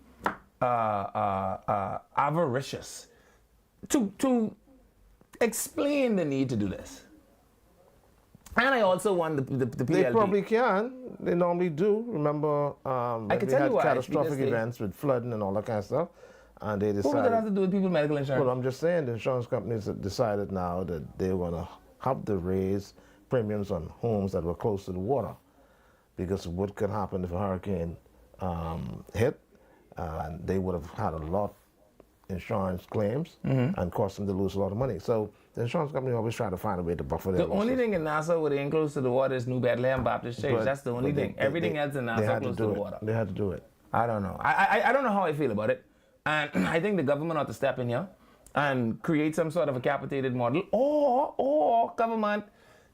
Speaker 1: avaricious to explain the need to do this. And I also want the PLP.
Speaker 2: They probably can. They normally do. Remember,
Speaker 1: I can
Speaker 2: they
Speaker 1: tell
Speaker 2: had
Speaker 1: you why.
Speaker 2: catastrophic events with flooding and all that kind of stuff, and they
Speaker 1: What does that
Speaker 2: decided.
Speaker 1: have to do with people's medical insurance?
Speaker 2: Well, I'm just saying, the insurance companies have decided now that they want to have to raise premiums on homes that were close to the water, because of what could happen if a hurricane hit, and they would have had a lot insurance claims and cost them to lose a lot of money. So the insurance company always try to find a way to buffer their
Speaker 1: The only thing in Nassau where they ain't close to the water is New Bethlehem Baptist Church.
Speaker 2: But-
Speaker 1: That's the only
Speaker 2: but
Speaker 1: thing. Everything else in
Speaker 2: they
Speaker 1: Nassau
Speaker 2: had
Speaker 1: close
Speaker 2: to
Speaker 1: to
Speaker 2: do
Speaker 1: the
Speaker 2: it.
Speaker 1: water.
Speaker 2: They had to do it.
Speaker 1: I don't know. I don't know how I feel about it. And I think the government ought to step in here and create some sort of a capitated model. Or government,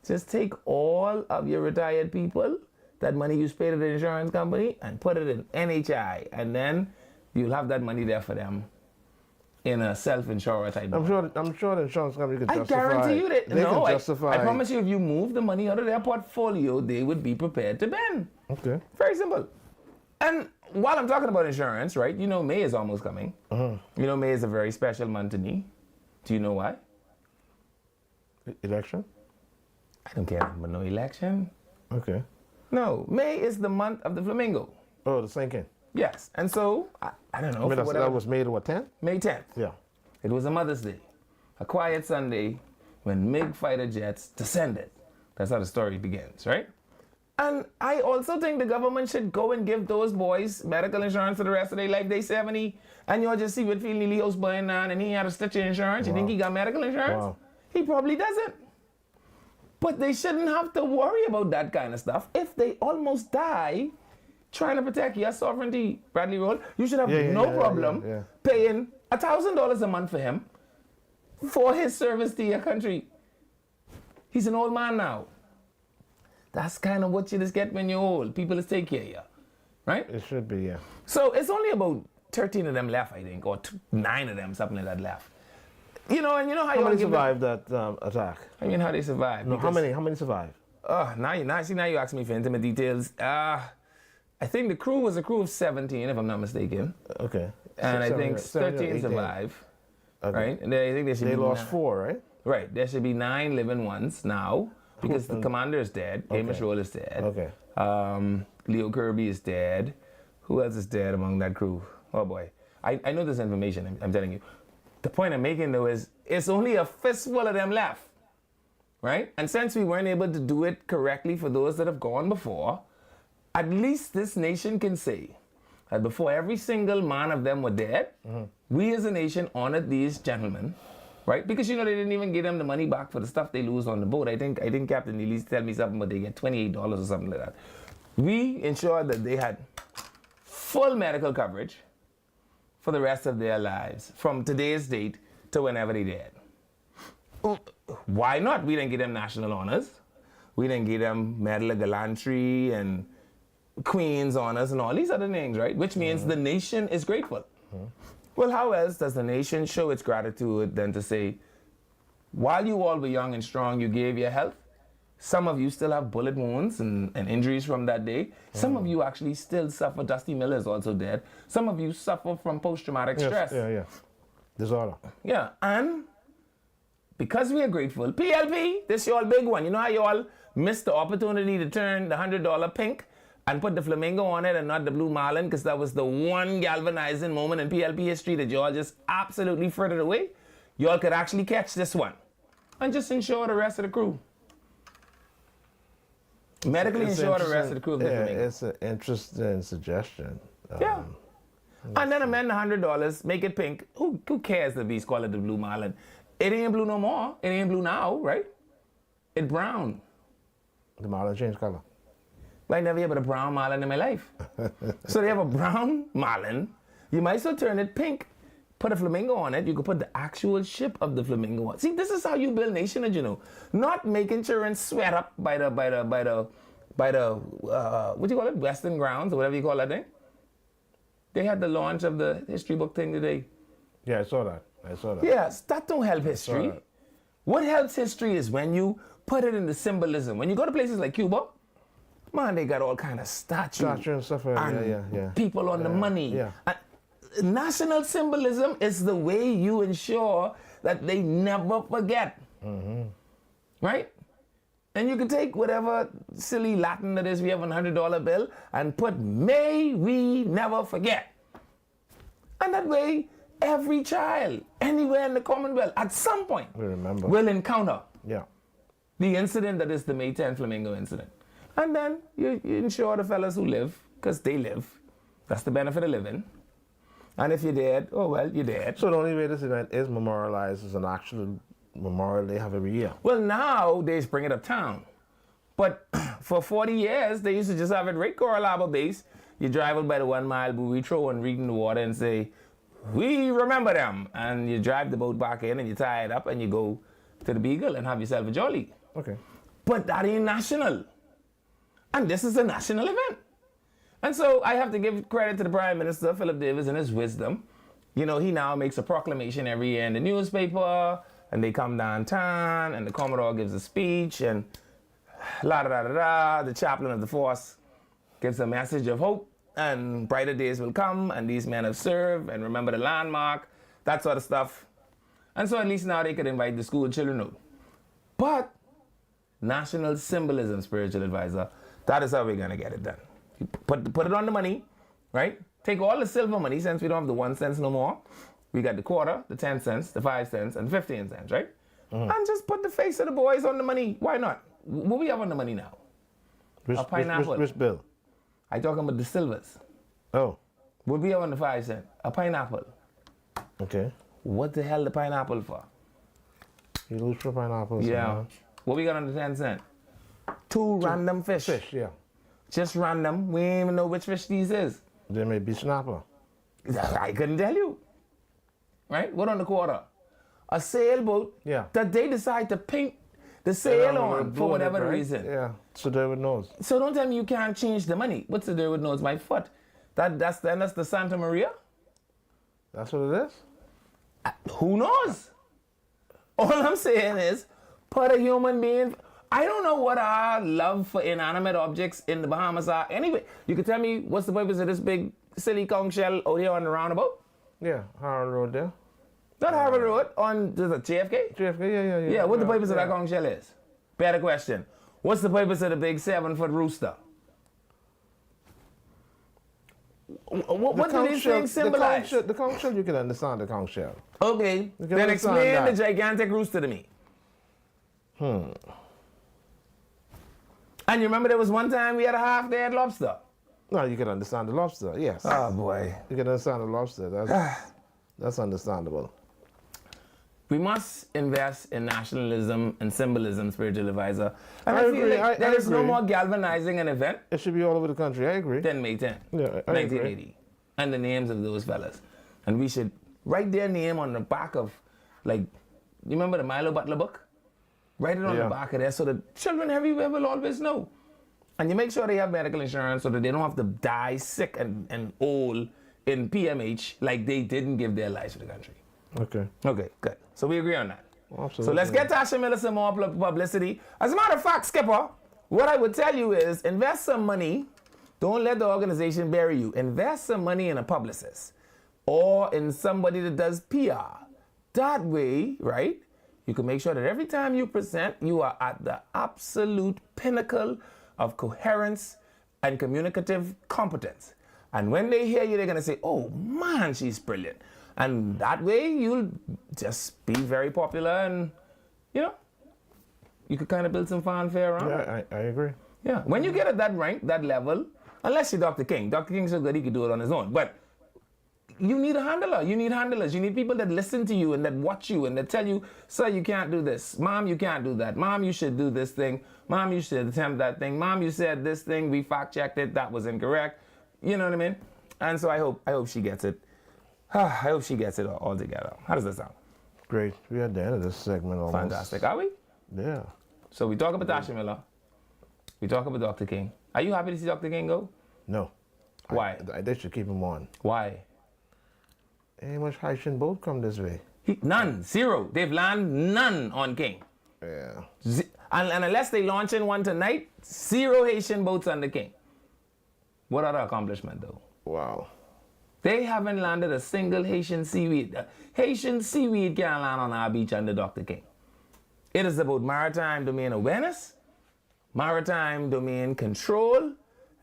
Speaker 1: just take all of your retired people, that money you paid to the insurance company, and put it in NHI. And then you'll have that money there for them in a self-insurer type
Speaker 2: I'm
Speaker 1: model.
Speaker 2: sure the insurance company could
Speaker 1: I
Speaker 2: justify.
Speaker 1: guarantee you that.
Speaker 2: They
Speaker 1: No,
Speaker 2: can justify.
Speaker 1: I promise you, if you move the money out of their portfolio, they would be prepared to bend.
Speaker 2: Okay.
Speaker 1: Very simple. And while I'm talking about insurance, right? You know, May is almost coming. You know, May is a very special month to me. Do you know why?
Speaker 2: Election.
Speaker 1: I don't care about no election.
Speaker 2: Okay.
Speaker 1: No, May is the month of the flamingo.
Speaker 2: Oh, the sinking.
Speaker 1: Yes, and so I don't know.
Speaker 2: I mean,
Speaker 1: for whatever-
Speaker 2: that was made what 10?
Speaker 1: May 10th.
Speaker 2: Yeah.
Speaker 1: It was a Mother's Day, a quiet Sunday when MiG fighter jets descended. That's how the story begins, right? And I also think the government should go and give those boys medical insurance for the rest of their life. They 70, and you'll just see what Phil Neely House buying on, and he had a stitch of insurance. You think he got medical insurance?
Speaker 2: Wow.
Speaker 1: He probably doesn't. But they shouldn't have to worry about that kind of stuff if they almost die trying to protect your sovereignty, Bradley Roll. You should have no problem paying $1,000 a month for him for his service to your country. He's an old man now. That's kind of what you just get when you're old. People just take care of you, right?
Speaker 2: It should be, yeah.
Speaker 1: So it's only about 13 of them left, I think, or 9 of them, something like that left. You know, and you know how
Speaker 2: How
Speaker 1: you
Speaker 2: many
Speaker 1: give
Speaker 2: survived that attack?
Speaker 1: I mean, how they survived.
Speaker 2: No, how many survived?
Speaker 1: Now you ask me for intimate details. I think the crew was a crew of 17, if I'm not mistaken.
Speaker 2: Okay.
Speaker 1: And I think
Speaker 2: 17 or
Speaker 1: 13
Speaker 2: 18.
Speaker 1: survive.
Speaker 2: Okay.
Speaker 1: Right? And I think there should
Speaker 2: They
Speaker 1: be
Speaker 2: lost
Speaker 1: 9.
Speaker 2: 4, right?
Speaker 1: Right. There should be 9 living ones now because the commander is dead. Hamish Roll is dead.
Speaker 2: Okay.
Speaker 1: Leo Kirby is dead. Who else is dead among that crew? Oh boy. I know this information, I'm telling you. The point I'm making though is it's only a fistful of them left. Right? And since we weren't able to do it correctly for those that have gone before, at least this nation can say that before every single man of them were dead, we as a nation honored these gentlemen, right? Because, you know, they didn't even give them the money back for the stuff they lose on the boat. I think Captain Neely's tell me something, but they get $28 or something like that. We ensured that they had full medical coverage for the rest of their lives, from today's date to whenever they died. Why not? We didn't give them national honors. We didn't give them Medal of Gallantry and Queen's honors and all these other things, right? Which means the nation is grateful. Well, how else does the nation show its gratitude than to say, while you all were young and strong, you gave your health. Some of you still have bullet wounds and injuries from that day. Some of you actually still suffer. Dusty Miller is also dead. Some of you suffer from post-traumatic stress.
Speaker 2: Yeah. Disorder.
Speaker 1: Yeah, and because we are grateful, PLP, this your big one. You know how you all missed the opportunity to turn the $100 pink and put the flamingo on it and not the blue marlin, because that was the one galvanizing moment in PLP history that you all just absolutely frittered away. You all could actually catch this one and just insure the rest of the crew. Medically
Speaker 2: It's
Speaker 1: insure the rest
Speaker 2: interesting.
Speaker 1: of the crew of the
Speaker 2: Yeah,
Speaker 1: flamingo.
Speaker 2: it's an interesting suggestion.
Speaker 1: Yeah. And then amend the $100, make it pink. Who cares if we call it the blue marlin? It ain't blue no more. It ain't blue now, right? It's brown.
Speaker 2: The marlin changed color.
Speaker 1: I never heard about a brown marlin in my life. So they have a brown marlin. You might as well turn it pink. Put a flamingo on it. You could put the actual ship of the flamingo on. See, this is how you build nationage, you know. Not making sure and sweat up by the what do you call it? Western grounds or whatever you call that thing. They had the launch of the history book thing today.
Speaker 2: Yeah, I saw that.
Speaker 1: Yes, that don't help history.
Speaker 2: that.
Speaker 1: What helps history is when you put it into symbolism. When you go to places like Cuba, man, they got all kind of
Speaker 2: Statue and stuff like that.
Speaker 1: and
Speaker 2: Yeah.
Speaker 1: people on the money.
Speaker 2: Yeah.
Speaker 1: And national symbolism is the way you ensure that they never forget. Right? And you can take whatever silly Latin that is we have on a $100 bill and put, may we never forget. And that way, every child, anywhere in the Commonwealth, at some point, will encounter the incident that is the May 10 Flamingo incident. And then you ensure the fellas who live, because they live, that's the benefit of living. And if you're dead, oh well, you're dead.
Speaker 2: So the only way this event is memorialized is an actual memorial they have every year.
Speaker 1: Well, now they just bring it uptown. But for 40 years, they used to just have it right Coral Harbor base. You drive it by the 1 mile buoy, throw and read in the water and say, we remember them. And you drive the boat back in and you tie it up and you go to the Beagle and have yourself a jolly.
Speaker 2: Okay.
Speaker 1: But that ain't national. And this is a national event. And so I have to give credit to the Prime Minister, Philip Davis, and his wisdom. You know, he now makes a proclamation every year in the newspaper, and they come downtown, and the Commodore gives a speech, and the chaplain of the force gives a message of hope, and brighter days will come, and these men have served, and remember the landmark, that sort of stuff. And so at least now they could invite the school children out. But national symbolism, spiritual advisor, that is how we're going to get it done. You put it on the money, right? Take all the silver money, since we don't have the 1 cent no more. We got the quarter, the 10 cents, the 5 cents, and 15 cents, right? And just put the face of the boys on the money. Why not? What we have on the money now? A pineapple.
Speaker 2: Which bill?
Speaker 1: I talking about the silvers.
Speaker 2: Oh.
Speaker 1: What we have on the 5 cent? A pineapple.
Speaker 2: Okay.
Speaker 1: What the hell the pineapple for?
Speaker 2: You lose for pineapples.
Speaker 1: Yeah. What we got on the 10 cent? Two random fish.
Speaker 2: Fish, yeah.
Speaker 1: Just random. We ain't even know which fish these is.
Speaker 2: There may be snapper.
Speaker 1: I couldn't tell you. Right? What on the quarter? A sailboat that they decide to paint the sail on for whatever reason.
Speaker 2: Yeah. So they would know.
Speaker 1: So don't tell me you can't change the money. What's the there with nose? My foot. That's the Santa Maria?
Speaker 2: That's what it is?
Speaker 1: Who knows? All I'm saying is put a human being. I don't know what our love for inanimate objects in the Bahamas are. Anyway, you can tell me what's the purpose of this big silly conch shell out here on the roundabout?
Speaker 2: Yeah, Harvard Road there.
Speaker 1: Not Harvard Road, on the JFK?
Speaker 2: JFK, yeah.
Speaker 1: Yeah, what the purpose of that conch shell is? Better question. What's the purpose of the big 7-foot rooster? What do these things symbolize?
Speaker 2: The conch shell, you can understand the conch shell.
Speaker 1: Okay, then explain the gigantic rooster to me. And you remember there was one time we had a half-dead lobster?
Speaker 2: No, you can understand the lobster, yes.
Speaker 1: Oh, boy.
Speaker 2: You can understand the lobster. That's understandable.
Speaker 1: We must invest in nationalism and symbolism, spiritual advisor. And I feel
Speaker 2: agree.
Speaker 1: like there is no
Speaker 2: agree.
Speaker 1: more galvanizing an event
Speaker 2: It should be all over the country. I agree.
Speaker 1: than May 10,
Speaker 2: Yeah, I
Speaker 1: 1980.
Speaker 2: agree.
Speaker 1: And the names of those fellas. And we should write their name on the back of, like, you remember the Milo Butler book? Write it on the back of there so the children everywhere will always know. And you make sure they have medical insurance so that they don't have to die sick and old in PMH like they didn't give their lives to the country.
Speaker 2: Okay.
Speaker 1: Okay, good. So we agree on that.
Speaker 2: Absolutely.
Speaker 1: So let's get Tasha Miller some more publicity. As a matter of fact, Skipper, what I would tell you is invest some money. Don't let the organization bury you. Invest some money in a publicist or in somebody that does PR. That way, right, you can make sure that every time you present, you are at the absolute pinnacle of coherence and communicative competence. And when they hear you, they're going to say, oh, man, she's brilliant. And that way, you'll just be very popular and, you know, you could kind of build some fanfare around it.
Speaker 2: Yeah, I agree.
Speaker 1: Yeah. When you get at that rank, that level, unless you're Dr. King. Dr. King's so good he could do it on his own. But you need a handler. You need handlers. You need people that listen to you and that watch you and that tell you, sir, you can't do this. Mom, you can't do that. Mom, you should do this thing. Mom, you should attempt that thing. Mom, you said this thing. We fact-checked it. That was incorrect. You know what I mean? And so I hope she gets it. I hope she gets it all together. How does that sound?
Speaker 2: Great. We're at the end of this segment almost.
Speaker 1: Fantastic. Are we?
Speaker 2: Yeah.
Speaker 1: So we talk about Tasha Miller. We talk about Dr. King. Are you happy to see Dr. King go?
Speaker 2: No.
Speaker 1: Why?
Speaker 2: They should keep him on.
Speaker 1: Why?
Speaker 2: Ain't much Haitian boat come this way.
Speaker 1: None. Zero. They've landed none on King.
Speaker 2: Yeah.
Speaker 1: And unless they launching one tonight, 0 Haitian boats on the King. What other accomplishment, though?
Speaker 2: Wow.
Speaker 1: They haven't landed a single Haitian seaweed. Haitian seaweed can't land on our beach under Dr. King. It is about maritime domain awareness, maritime domain control,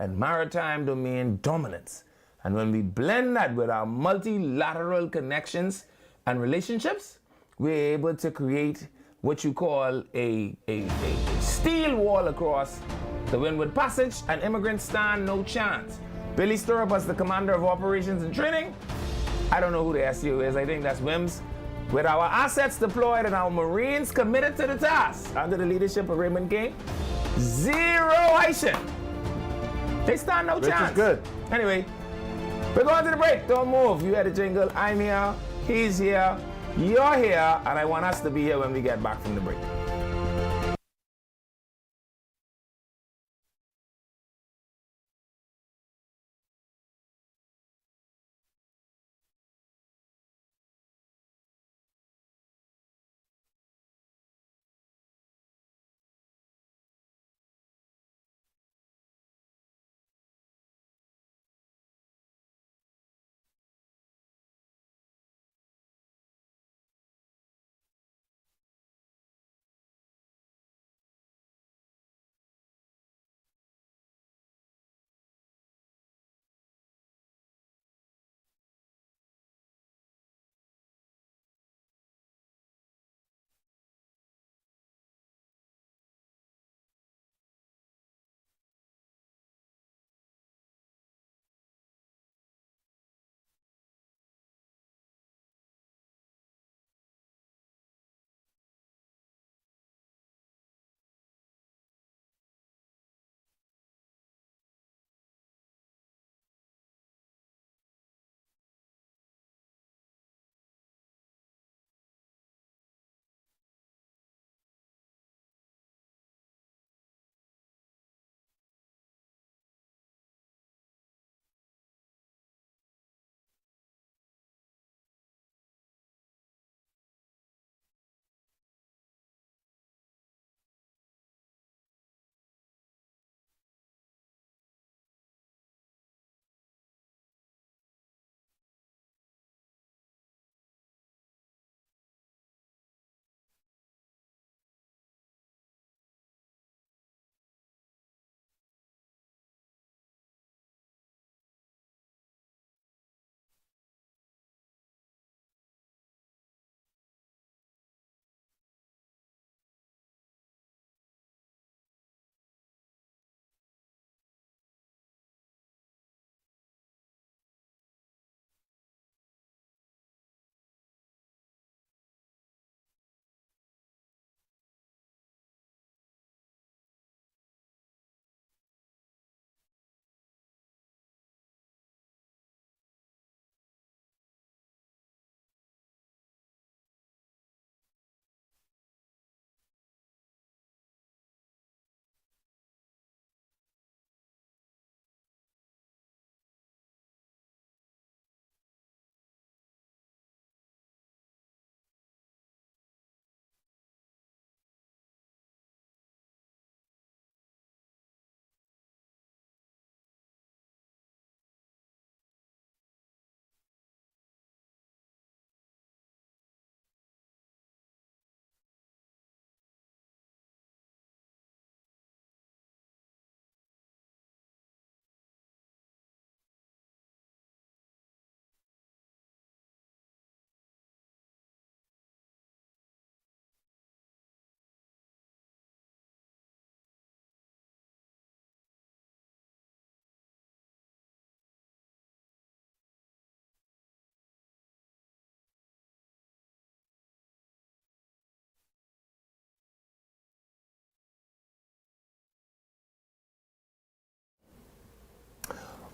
Speaker 1: and maritime domain dominance. And when we blend that with our multilateral connections and relationships, we're able to create what you call a steel wall across the Windward Passage, and immigrants stand no chance. Billy Stirrup was the commander of operations and training. I don't know who the SU is. I think that's WIMS. With our assets deployed and our Marines committed to the task under the leadership of Raymond King, 0 Haitian. They stand no chance.
Speaker 2: Which is good.
Speaker 1: Anyway, we're going to the break. Don't move. You had a jingle. I'm here. He's here. You're here. And I want us to be here when we get back from the break.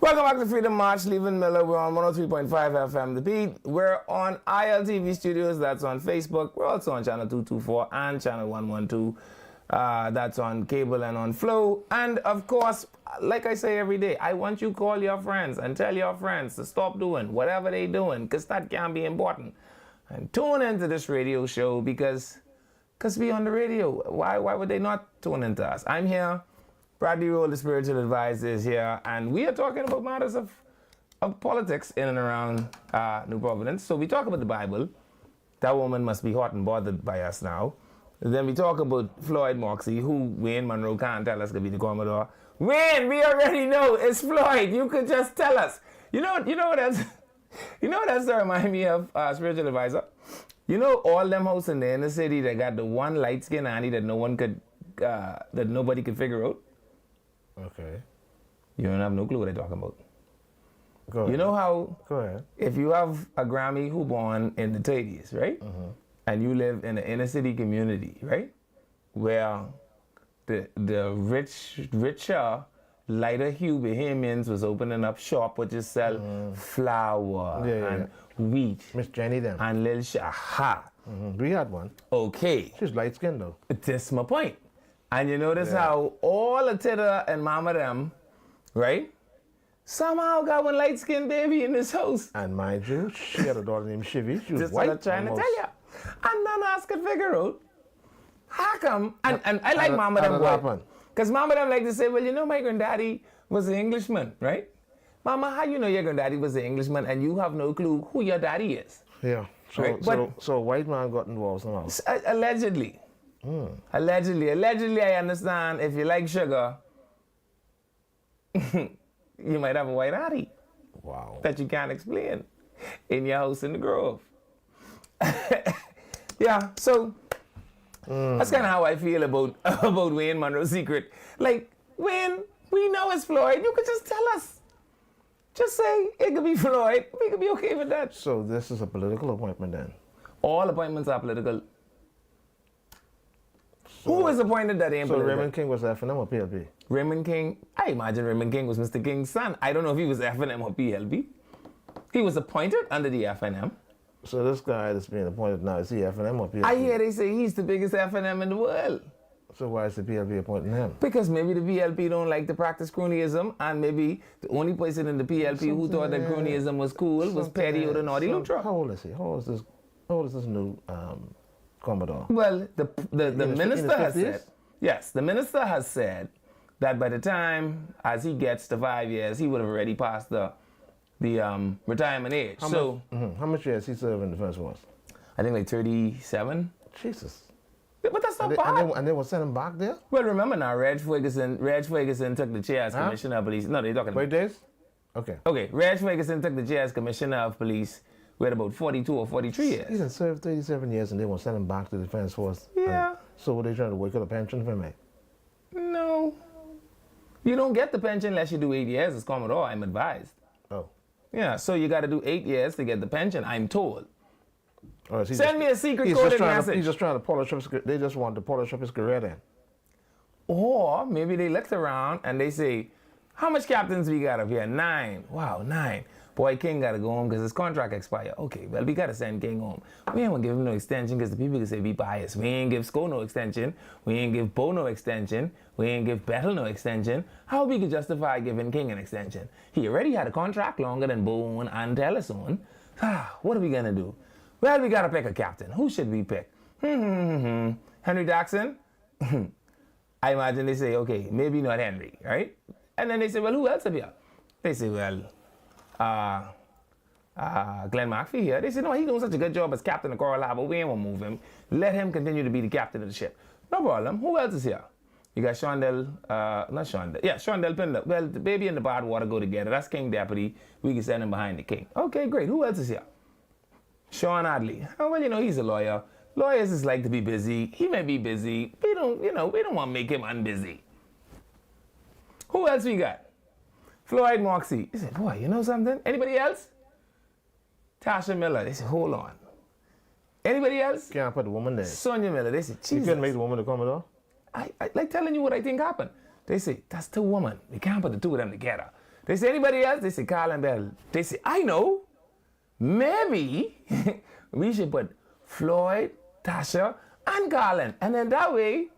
Speaker 1: Welcome back to Freedom March, Stephen Miller. We're on 103.5 FM The Beat. We're on ILTV Studios. That's on Facebook. We're also on Channel 224 and Channel 112. That's on cable and on Flow. And of course, like I say every day, I want you to call your friends and tell your friends to stop doing whatever they doing, because that can be important. And tune into this radio show because we on the radio. Why would they not tune into us? I'm here. Bradley Roll, the spiritual advisor, is here, and we are talking about matters of politics in and around New Providence. So we talk about the Bible. That woman must be hot and bothered by us now. Then we talk about Floyd Moxie, who Wayne Monroe can't tell us could be the Commodore. Wayne, we already know it's Floyd. You could just tell us. You know what that's remind me of spiritual advisor. You know all them houses in the inner city that got the one light skinned auntie that nobody could figure out.
Speaker 2: Okay.
Speaker 1: You don't have no clue what they're talking about.
Speaker 2: Go ahead.
Speaker 1: You know how
Speaker 2: Go ahead.
Speaker 1: if you have a Grammy who born in the 30s, right? And you live in an inner city community, right? Where the richer, lighter hue Bahamians was opening up shop which just sell flour and wheat.
Speaker 2: Miss Jenny them.
Speaker 1: And little aha.
Speaker 2: We had one.
Speaker 1: Okay.
Speaker 2: She's light skinned though.
Speaker 1: That's my point. And you notice how all the titter and mama them, right? Somehow got one light-skinned baby in this house.
Speaker 2: And mind you, she had a daughter named Chivy. She was
Speaker 1: Just
Speaker 2: white.
Speaker 1: what I'm trying
Speaker 2: almost.
Speaker 1: to tell you. And none of us could figure out how come. And I like
Speaker 2: how
Speaker 1: mama them
Speaker 2: did that happen?
Speaker 1: because mama them like to say, well, you know, my granddaddy was an Englishman, right? Mama, how you know your granddaddy was an Englishman and you have no clue who your daddy is?
Speaker 2: Yeah. So,
Speaker 1: Right,
Speaker 2: so a white man got involved somehow.
Speaker 1: Allegedly. Allegedly, I understand if you like sugar, you might have a white auntie
Speaker 2: Wow.
Speaker 1: that you can't explain in your house in the Grove. Yeah, so that's kind of how I feel about Wayne Monroe's secret. Like, Wayne, we know it's Floyd. You could just tell us. Just say it could be Floyd. We could be okay with that.
Speaker 2: So this is a political appointment then?
Speaker 1: All appointments are political. Who is appointed that ain't
Speaker 2: So
Speaker 1: political?
Speaker 2: Raymond King was F&M or PLP?
Speaker 1: Raymond King, I imagine Raymond King was Mr. King's son. I don't know if he was F&M or PLP. He was appointed under the F&M.
Speaker 2: So this guy that's being appointed now, is he F&M or PLP?
Speaker 1: I hear they say he's the biggest F&M in the world.
Speaker 2: So why is the PLP appointing him?
Speaker 1: Because maybe the PLP don't like to practice cronyism, and maybe the only person in the PLP who thought that cronyism was cool was Petty or the Naughty Lutra.
Speaker 2: How old is he? How old is this new Commodore?
Speaker 1: Well, the minister has
Speaker 2: 50s?
Speaker 1: said, yes, the minister has said that by the time as he gets to 5 years, he would have already passed the retirement age.
Speaker 2: How much years he served in the Defense Force?
Speaker 1: I think like 37.
Speaker 2: Jesus.
Speaker 1: But that's not bad.
Speaker 2: And they will send him back there?
Speaker 1: Well, remember now, Reg Ferguson took the chair as commissioner of police. No, they're talking about.
Speaker 2: 8 days? Okay.
Speaker 1: Okay, Reg Ferguson took the chair as commissioner of police with about 42 or 43
Speaker 2: He
Speaker 1: years.
Speaker 2: done served 37 years and they will send him back to the Defense Force.
Speaker 1: Yeah.
Speaker 2: So were they trying to wake up a pension for me?
Speaker 1: No. You don't get the pension unless you do 8 years as Commodore, I'm advised.
Speaker 2: Oh.
Speaker 1: Yeah, so you got to do 8 years to get the pension, I'm told.
Speaker 2: Or is he
Speaker 1: Send me a secret
Speaker 2: he's
Speaker 1: coded
Speaker 2: just trying
Speaker 1: message.
Speaker 2: he's just trying to polish up they just want to polish up his career then.
Speaker 1: Or maybe they looked around and they say, how much captains we got up here? 9. Wow, 9. Boy, King got to go home because his contract expired. Okay, well, we got to send King home. We ain't going to give him no extension because the people can say we biased. We ain't give Sko no extension. We ain't give Bo no extension. We ain't give Bettle no extension. How we could justify giving King an extension? He already had a contract longer than Bo and Tellerson. What are we going to do? Well, we got to pick a captain. Who should we pick? Henry Jackson? I imagine they say, okay, maybe not Henry, right? And then they say, well, who else up here? They say, well, Glenn McPhee here. They say, no, he's doing such a good job as captain of Coral Harbor. We ain't gonna move him. Let him continue to be the captain of the ship. No problem. Who else is here? You got Shondell, not Shondell. Yeah, Shondell Pinder. Well, the baby and the bad water go together. That's King Deputy. We can send him behind the king. Okay, great. Who else is here? Sean Adley. Oh, well, you know, he's a lawyer. Lawyers just like to be busy. He may be busy. We don't want to make him unbusy. Who else we got? Floyd Moxie. He said, boy, you know something? Anybody else? Tasha Miller. They said, hold on. Anybody else?
Speaker 2: Can't put the woman there.
Speaker 1: Sonia Miller. They said,
Speaker 2: You
Speaker 1: Jesus.
Speaker 2: couldn't make the woman the Commodore?
Speaker 1: I like telling you what I think happened. They say, that's 2 women. We can't put the 2 of them together. They say, anybody else? They say, Carl and Bell. They say, I know. Maybe we should put Floyd, Tasha, and Garland. And then that way,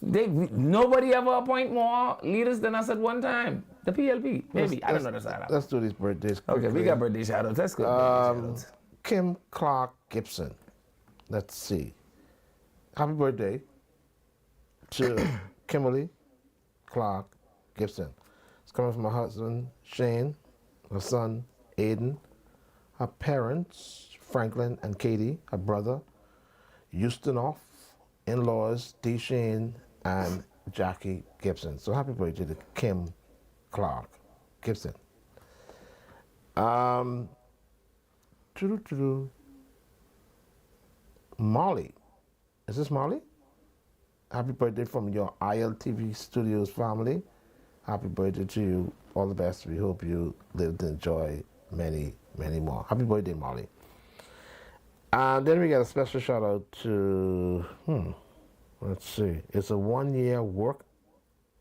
Speaker 1: Nobody ever appoint more leaders than us at one time. The PLP, maybe. I don't know the side.
Speaker 2: Let's do these birthdays quickly.
Speaker 1: Okay, we got birthday shout-outs. Let's go. Birthday shout-outs.
Speaker 2: Kim Clark Gibson. Let's see. Happy birthday to Kimberly Clark Gibson. It's coming from her husband, Shane, her son, Aiden, her parents, Franklin and Katie, her brother, Eustonoff, in-laws, D. Shane, and Jackie Gibson. So happy birthday to Kim Clark Gibson. Molly. Is this Molly? Happy birthday from your ILTV Studios family. Happy birthday to you. All the best. We hope you live to enjoy many, many more. Happy birthday, Molly. And then we got a special shout out to, let's see. It's a 1-year work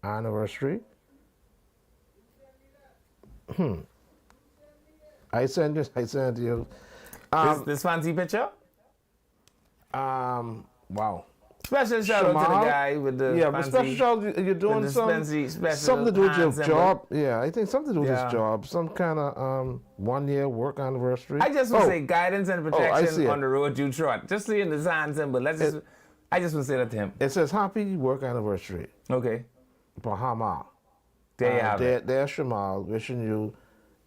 Speaker 2: anniversary. I sent you.
Speaker 1: This fancy picture?
Speaker 2: Wow.
Speaker 1: Special shout out to the guy with the fancy,
Speaker 2: special shout out. You're doing something to do with your job. Yeah, I think something to do with his job. Some kind of 1-year work anniversary.
Speaker 1: I just want to say guidance and protection on the road you trot. Just seeing the sign symbol. I just want to say that to him.
Speaker 2: It says happy work anniversary.
Speaker 1: Okay.
Speaker 2: Bahama.
Speaker 1: There you have it.
Speaker 2: There's Shamal wishing you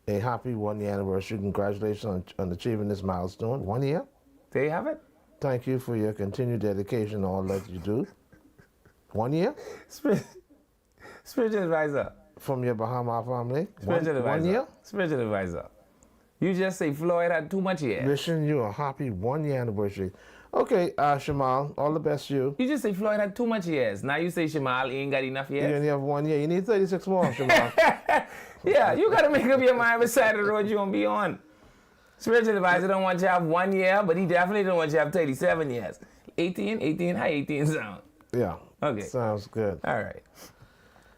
Speaker 2: a happy 1-year anniversary. Congratulations on achieving this milestone. 1 year.
Speaker 1: There you have it.
Speaker 2: Thank you for your continued dedication, all that you do. 1 year?
Speaker 1: Spiritual advisor.
Speaker 2: From your Bahama family?
Speaker 1: Spiritual advisor.
Speaker 2: 1 year?
Speaker 1: Spiritual advisor. You just say Floyd had too much years.
Speaker 2: Wishing you a happy 1-year anniversary. Okay, Shamal, all the best to you.
Speaker 1: You just say Floyd had too much years. Now you say Shamal ain't got enough years.
Speaker 2: You only have 1 year. You need 36 more, Shamal.
Speaker 1: Yeah, you got to make up your mind which side of the road you're going to be on. Spiritual advisor don't want you to have 1 year, but he definitely don't want you to have 37 years. 18, how 18 sound?
Speaker 2: Yeah.
Speaker 1: Okay.
Speaker 2: Sounds good.
Speaker 1: All right.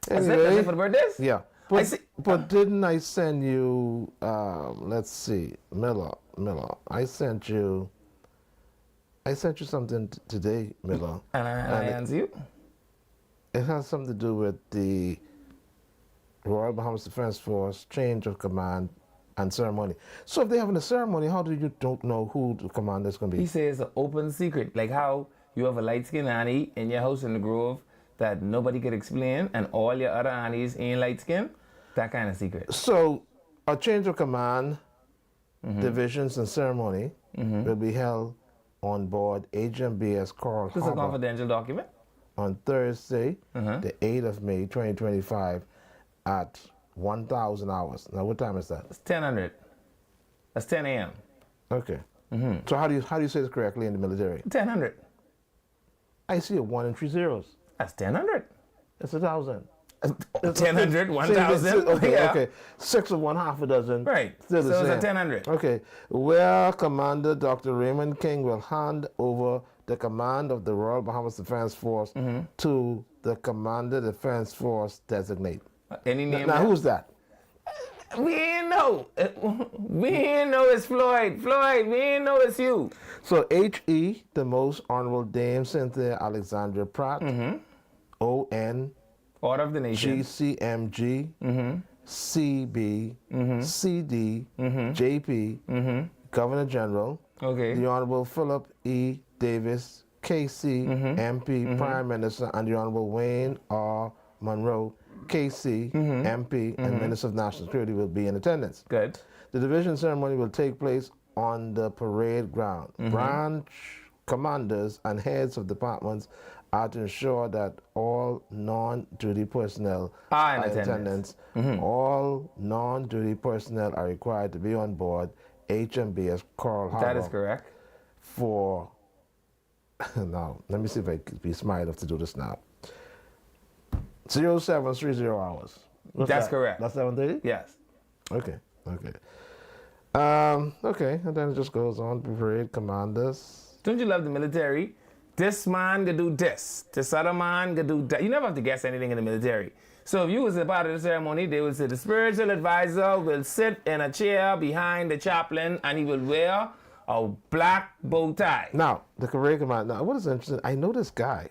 Speaker 2: Anyway,
Speaker 1: That's it for the birthdays?
Speaker 2: Yeah. But didn't I send you, let's see, Miller, I sent you something today, Miller.
Speaker 1: And I answer you?
Speaker 2: It has something to do with the Royal Bahamas Defense Force change of command and ceremony. So if they're having a ceremony, how do you don't know who the commander is going to be?
Speaker 1: He says an open secret, like how you have a light-skinned auntie in your house in the Grove that nobody could explain, and all your other aunties ain't light-skinned. That kind of secret.
Speaker 2: So a change of command, divisions, and ceremony will be held on board HMBS Coral Harbor.
Speaker 1: This is a confidential document?
Speaker 2: On Thursday, the 8th of May, 2025, at 1,000 hours. Now, what time is that?
Speaker 1: It's 10:00. That's 10 a.m.
Speaker 2: Okay. So how do you say this correctly in the military?
Speaker 1: 10:00.
Speaker 2: I see a 1 and 3 zeros.
Speaker 1: That's 10:00.
Speaker 2: It's 1,000.
Speaker 1: 10:00, 1,000.
Speaker 2: Okay. 6 of 1/2 a dozen.
Speaker 1: Right.
Speaker 2: Still the
Speaker 1: so
Speaker 2: same.
Speaker 1: it's a 10:00.
Speaker 2: Okay. Where Commander Dr. Raymond King will hand over the command of the Royal Bahamas Defense Force to the Commander Defense Force designate.
Speaker 1: Any name?
Speaker 2: Now, who's that?
Speaker 1: We ain't know. We ain't know it's Floyd. Floyd, we ain't know it's you.
Speaker 2: So H.E., the Most Honorable Dame Cynthia Alexandra Pratt, O.N.,
Speaker 1: Order of the Nation.
Speaker 2: GCMG, C.B., C.D., J.P., Governor General, the Honorable Philip E. Davis, K.C., M.P., Prime Minister, and the Honorable Wayne R. Monroe, K.C., MP, and Minister of National Security will be in attendance.
Speaker 1: Good.
Speaker 2: The division ceremony will take place on the parade ground. Branch commanders and heads of departments are to ensure that all non-duty personnel are in attendance. All non-duty personnel are required to be on board HMBS Coral Harbor.
Speaker 1: That is correct.
Speaker 2: For, now, let me see if I can be smart enough to do this now. 0730 hours.
Speaker 1: That's correct.
Speaker 2: That's 7:30?
Speaker 1: Yes.
Speaker 2: Okay. Okay, and then it just goes on, parade commanders.
Speaker 1: Don't you love the military? This man could do this. This other man could do that. You never have to guess anything in the military. So if you was a part of the ceremony, they would say the spiritual advisor will sit in a chair behind the chaplain and he will wear a black bow tie.
Speaker 2: Now, the parade commander, now what is interesting, I know this guy.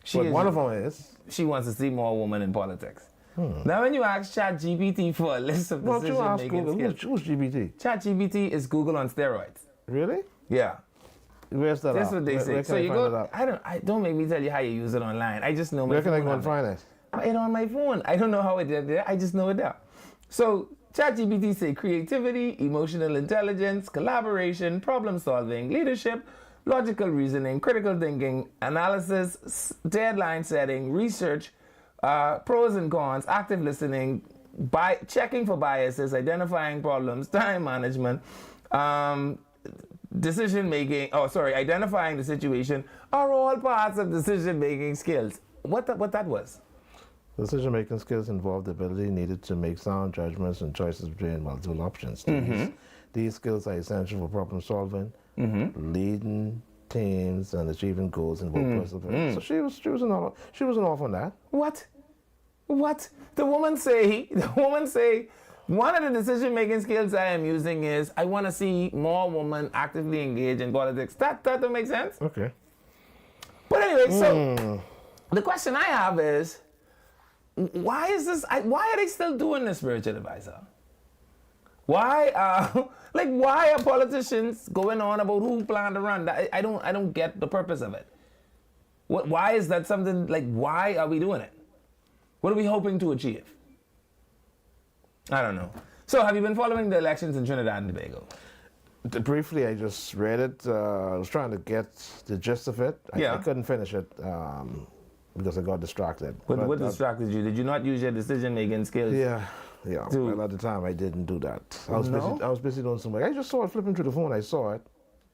Speaker 2: But one of them is.
Speaker 1: She wants to see more women in politics. Now, when you ask ChatGPT for a list of
Speaker 2: Well, you ask
Speaker 1: decision-making
Speaker 2: Google,
Speaker 1: skills,
Speaker 2: who's GPT?
Speaker 1: ChatGPT is Google on steroids.
Speaker 2: Really?
Speaker 1: Yeah.
Speaker 2: Where's that?
Speaker 1: That's
Speaker 2: at?
Speaker 1: what they say.
Speaker 2: Where
Speaker 1: So
Speaker 2: can I
Speaker 1: you
Speaker 2: find
Speaker 1: go.
Speaker 2: it at?
Speaker 1: Don't make me tell you how you use it online. I just know my
Speaker 2: Where can I
Speaker 1: phone
Speaker 2: go and
Speaker 1: have it.
Speaker 2: find it?
Speaker 1: It's on my phone. I don't know how it did there. I just know it there. So ChatGPT say creativity, emotional intelligence, collaboration, problem solving, leadership, logical reasoning, critical thinking, analysis, deadline setting, research, pros and cons, active listening, checking for biases, identifying problems, time management, decision making. Identifying the situation are all parts of decision making skills. What that was?
Speaker 2: Decision-making skills involve the ability needed to make sound judgments and choices between multiple options. These skills are essential for problem solving, leading teams, and achieving goals in both personal. So she was an off on that.
Speaker 1: What? The woman say, one of the decision-making skills I am using is I want to see more women actively engaged in politics. That don't make sense?
Speaker 2: Okay.
Speaker 1: But anyway, so the question I have is, why are they still doing this, spiritual advisor? Why are politicians going on about who plan to run? I don't get the purpose of it. Why is that something, why are we doing it? What are we hoping to achieve? I don't know. So have you been following the elections in Trinidad and Tobago?
Speaker 2: Briefly, I just read it. I was trying to get the gist of it. I couldn't finish it because I got distracted.
Speaker 1: What distracted you? Did you not use your decision-making skills?
Speaker 2: Yeah. Well, at the time, I didn't do that. I was busy doing some work. I just saw it flipping through the phone. I saw it,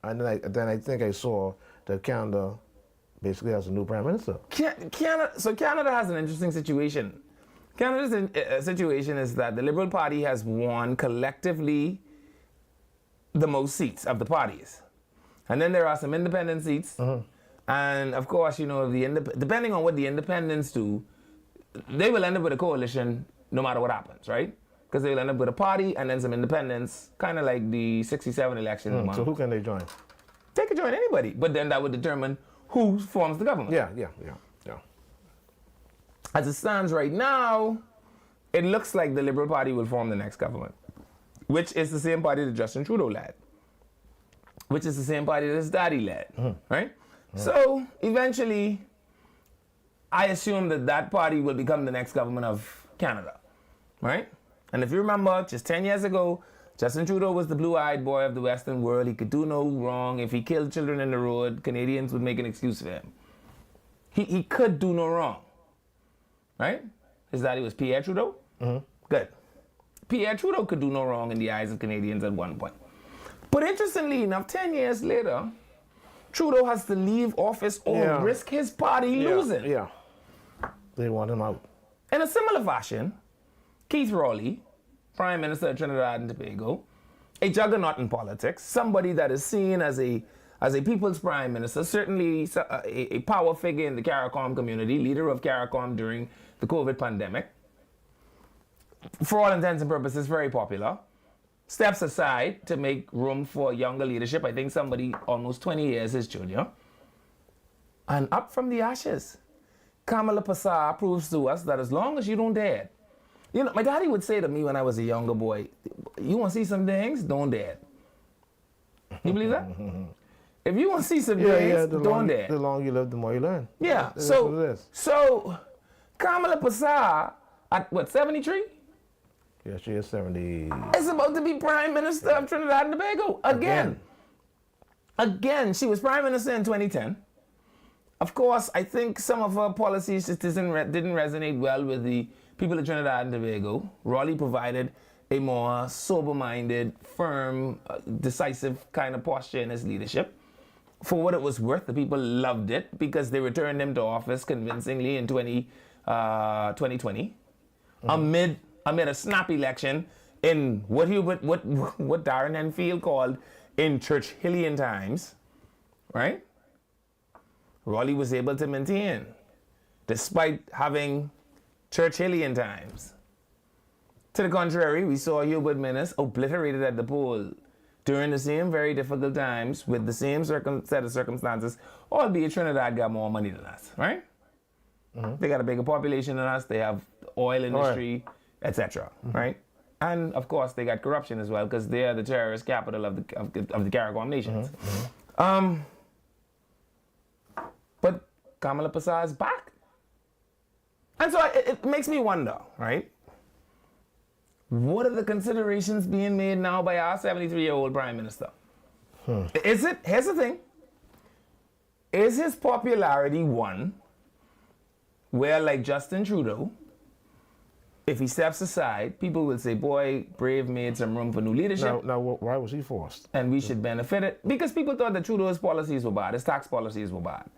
Speaker 2: and then I think I saw that Canada basically has a new prime minister.
Speaker 1: Canada has an interesting situation. Canada's situation is that the Liberal Party has won collectively the most seats of the parties, and then there are some independent seats. And of course, depending on what the independents do, they will end up with a coalition no matter what happens, right? Because they will end up with a party and then some independents, kind of like the 67 election.
Speaker 2: So who can they join?
Speaker 1: They could join anybody, but then that would determine who forms the government.
Speaker 2: Yeah.
Speaker 1: As it stands right now, it looks like the Liberal Party will form the next government, which is the same party that Justin Trudeau led, which is the same party that his daddy led, right? So eventually, I assume that party will become the next government of Canada, right? And if you remember, just 10 years ago, Justin Trudeau was the blue-eyed boy of the Western world. He could do no wrong. If he killed children in the road, Canadians would make an excuse for him. He could do no wrong, right? His daddy was Pierre Trudeau? Good. Pierre Trudeau could do no wrong in the eyes of Canadians at one point. But interestingly enough, 10 years later, Trudeau has to leave office or risk his party losing.
Speaker 2: Yeah. They want him out.
Speaker 1: In a similar fashion, Keith Rowley, Prime Minister of Trinidad and Tobago, a juggernaut in politics, somebody that is seen as a people's prime minister, certainly a power figure in the CARICOM community, leader of CARICOM during the COVID pandemic, for all intents and purposes, very popular, steps aside to make room for younger leadership. I think somebody almost 20 years his junior. And up from the ashes, Kamala Passar proves to us that as long as you don't dare, my daddy would say to me when I was a younger boy, you want to see some things? Don't dare. You believe that? If you want to see some things, don't dare.
Speaker 2: The longer you live, the more you learn.
Speaker 1: Yeah.
Speaker 2: That's what it is.
Speaker 1: So Kamala Passar, at what, 73?
Speaker 2: Yeah, she is 70.
Speaker 1: Is about to be Prime Minister of Trinidad and Tobago again. She was Prime Minister in 2010. Of course, I think some of her policies just didn't resonate well with the people of Trinidad and Tobago. Raleigh provided a more sober-minded, firm, decisive kind of posture in his leadership. For what it was worth, the people loved it because they returned him to office convincingly in 2020, amid a snap election in what Darren Enfield called in Churchillian times, right? Raleigh was able to maintain, despite having Churchillian times. To the contrary, we saw Hubert Minnis obliterated at the poll during the same very difficult times with the same set of circumstances, albeit Trinidad got more money than us, right? They got a bigger population than us. They have oil industry, etc. Right? And of course, they got corruption as well because they are the terrorist capital of the CARICOM nations. But Kamala Prasad is back, and so it makes me wonder, right? What are the considerations being made now by our 73-year-old prime minister? Is it? Here's the thing. Is his popularity one where, like Justin Trudeau, if he steps aside, people will say, boy, Brave made some room for new leadership.
Speaker 2: Now, why was he forced?
Speaker 1: And we should benefit it. Because people thought that Trudeau's policies were bad, his tax policies were bad.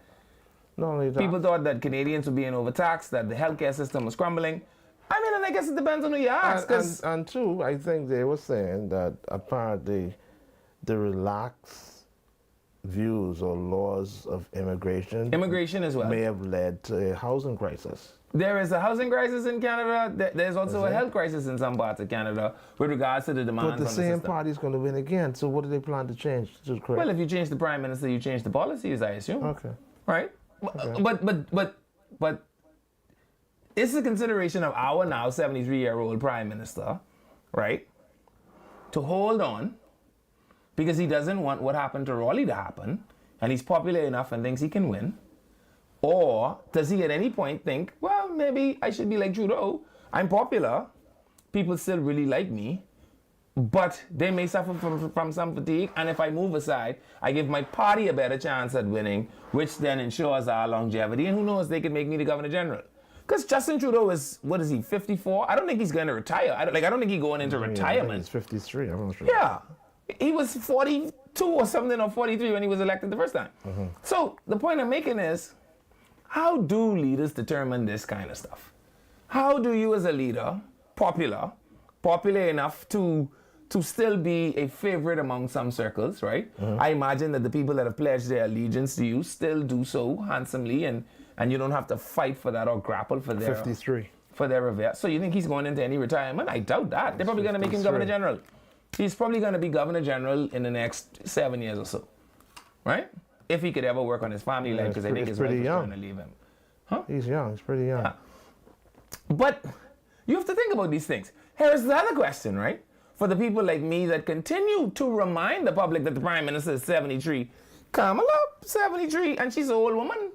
Speaker 2: Not only that.
Speaker 1: People thought that Canadians were being overtaxed, that the healthcare system was crumbling. I mean, and I guess it depends on who you ask.
Speaker 2: And two, I think they were saying that apparently the relaxed views or laws of immigration
Speaker 1: as well
Speaker 2: may have led to a housing crisis.
Speaker 1: There is a housing crisis in Canada. There's also a health crisis in some parts of Canada with regards to the demand.
Speaker 2: But the same party's going to win again. So what do they plan to change?
Speaker 1: Well, if you change the prime minister, you change the policies, I assume.
Speaker 2: Okay.
Speaker 1: Right. Okay. But it's a consideration of our now 73-year-old prime minister, right, to hold on because he doesn't want what happened to Raleigh to happen, and he's popular enough and thinks he can win. Or does he at any point think, well, maybe I should be like Trudeau. I'm popular. People still really like me. But they may suffer from some fatigue. And if I move aside, I give my party a better chance at winning, which then ensures our longevity. And who knows, they could make me the Governor General. Because Justin Trudeau is, what is he, 54? I don't think he's going to retire. I don't think he's going into retirement.
Speaker 2: I think he's 53. I'm not sure.
Speaker 1: Yeah. He was 42 or something, or 43 when he was elected the first time. So the point I'm making is, how do leaders determine this kind of stuff? How do you as a leader, popular enough to still be a favorite among some circles, right? I imagine that the people that have pledged their allegiance to you still do so handsomely, and you don't have to fight for that or grapple for their
Speaker 2: 53
Speaker 1: for their revere. So you think he's going into any retirement? I doubt that. They're probably going to make him Governor General. He's probably going to be Governor General in the next 7 years or so, right? If he could ever work on his family life, because I think his wife is trying to leave him. Huh?
Speaker 2: He's young. He's pretty young.
Speaker 1: Yeah. But you have to think about these things. Here's the other question, right? For the people like me that continue to remind the public that the Prime Minister is 73. Kamala, 73, and she's an old woman.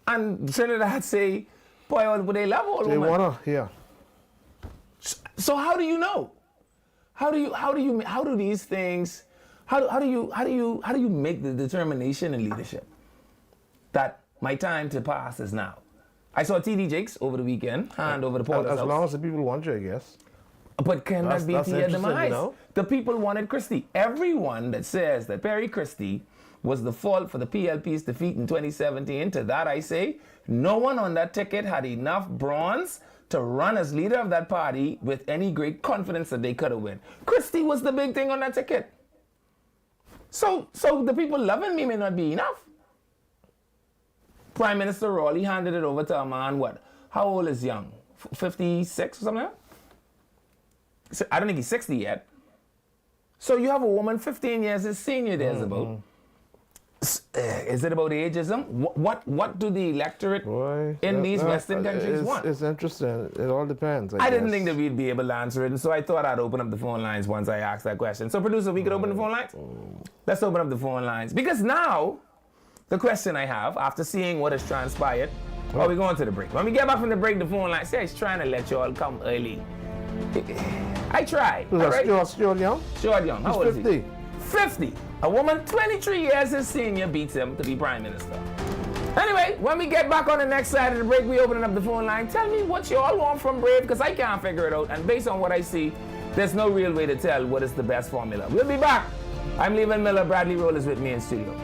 Speaker 1: And Trinidad say, boy, would they love old women?
Speaker 2: They wanna, yeah.
Speaker 1: So how do you know? How do these things? How do you make the determination in leadership that my time to pass is now? I saw TD Jakes over the weekend hand over the Porter's
Speaker 2: As
Speaker 1: house.
Speaker 2: long as the people want you, I guess.
Speaker 1: But can that be to your demise?
Speaker 2: You know?
Speaker 1: The people wanted Christie. Everyone that says that Perry Christie was the fault for the PLP's defeat in 2017, to that I say, no one on that ticket had enough brains to run as leader of that party with any great confidence that they could have won. Christie was the big thing on that ticket. So the people loving me may not be enough. Prime Minister Raleigh handed it over to a man, what? How old is young? 56 or something like that? I don't think he's 60 yet. So you have a woman 15 years his senior there's about. Is it about ageism? What do the electorate in these Western countries want?
Speaker 2: It's interesting. It all depends.
Speaker 1: I didn't think that we'd be able to answer it, and so I thought I'd open up the phone lines once I asked that question. So, producer, we could open the phone lines? Let's open up the phone lines. Because now, the question I have, after seeing what has transpired, we're going to the break. When we get back from the break, the phone line, see, I was trying to let you all come early. I try.
Speaker 2: Stuart Young?
Speaker 1: Stuart Young. How old is he?
Speaker 2: 50.
Speaker 1: 50. A woman 23 years his senior beats him to be Prime Minister. Anyway, when we get back on the next side of the break, we opening up the phone line. Tell me what you all want from Brave, because I can't figure it out. And based on what I see, there's no real way to tell what is the best formula. We'll be back. I'm Levan Miller. Bradley Roll is with me in studio.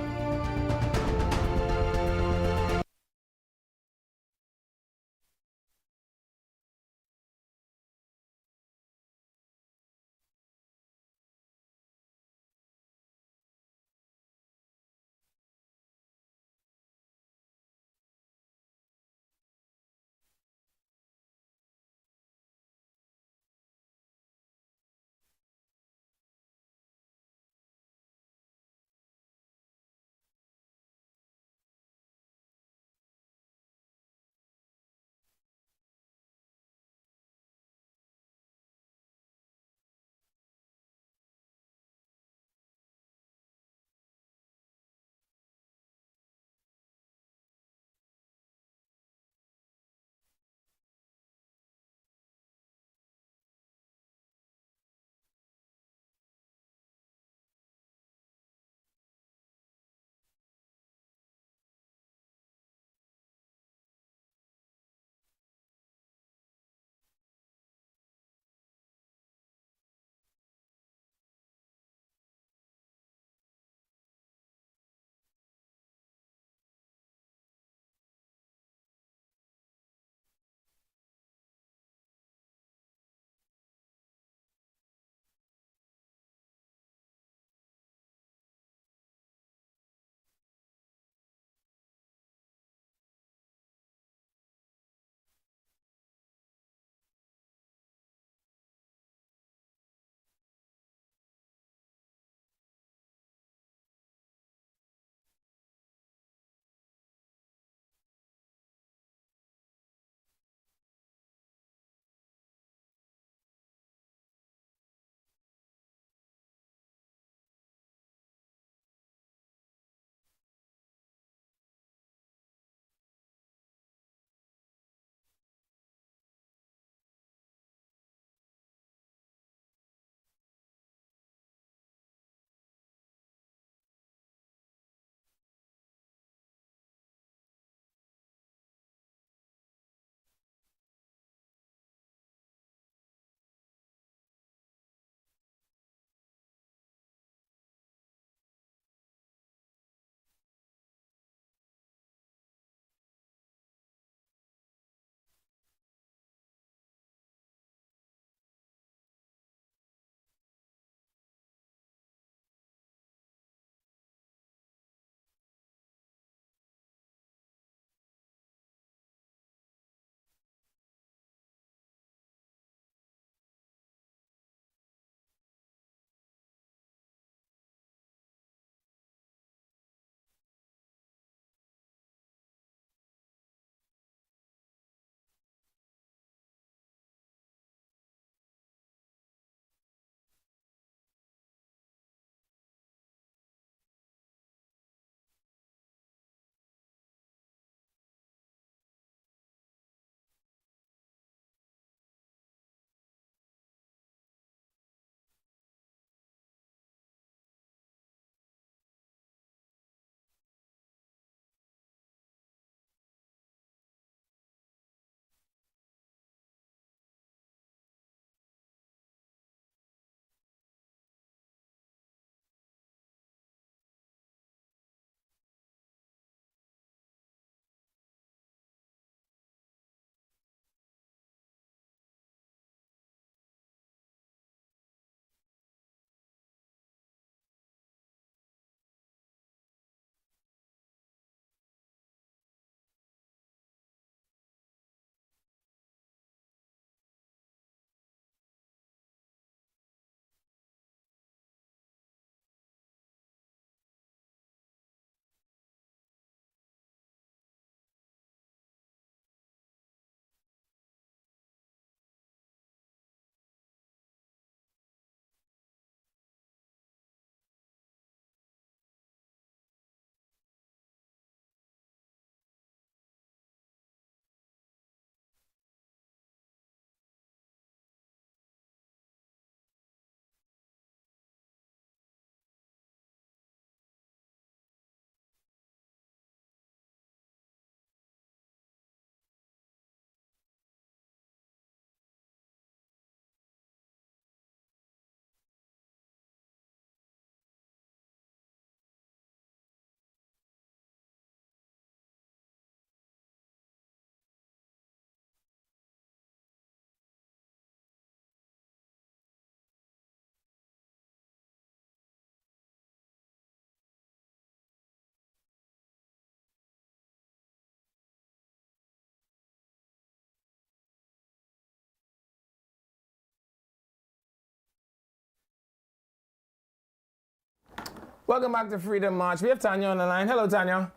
Speaker 1: Welcome back to Freedom March. We have Tanya on the line. Hello, Tanya.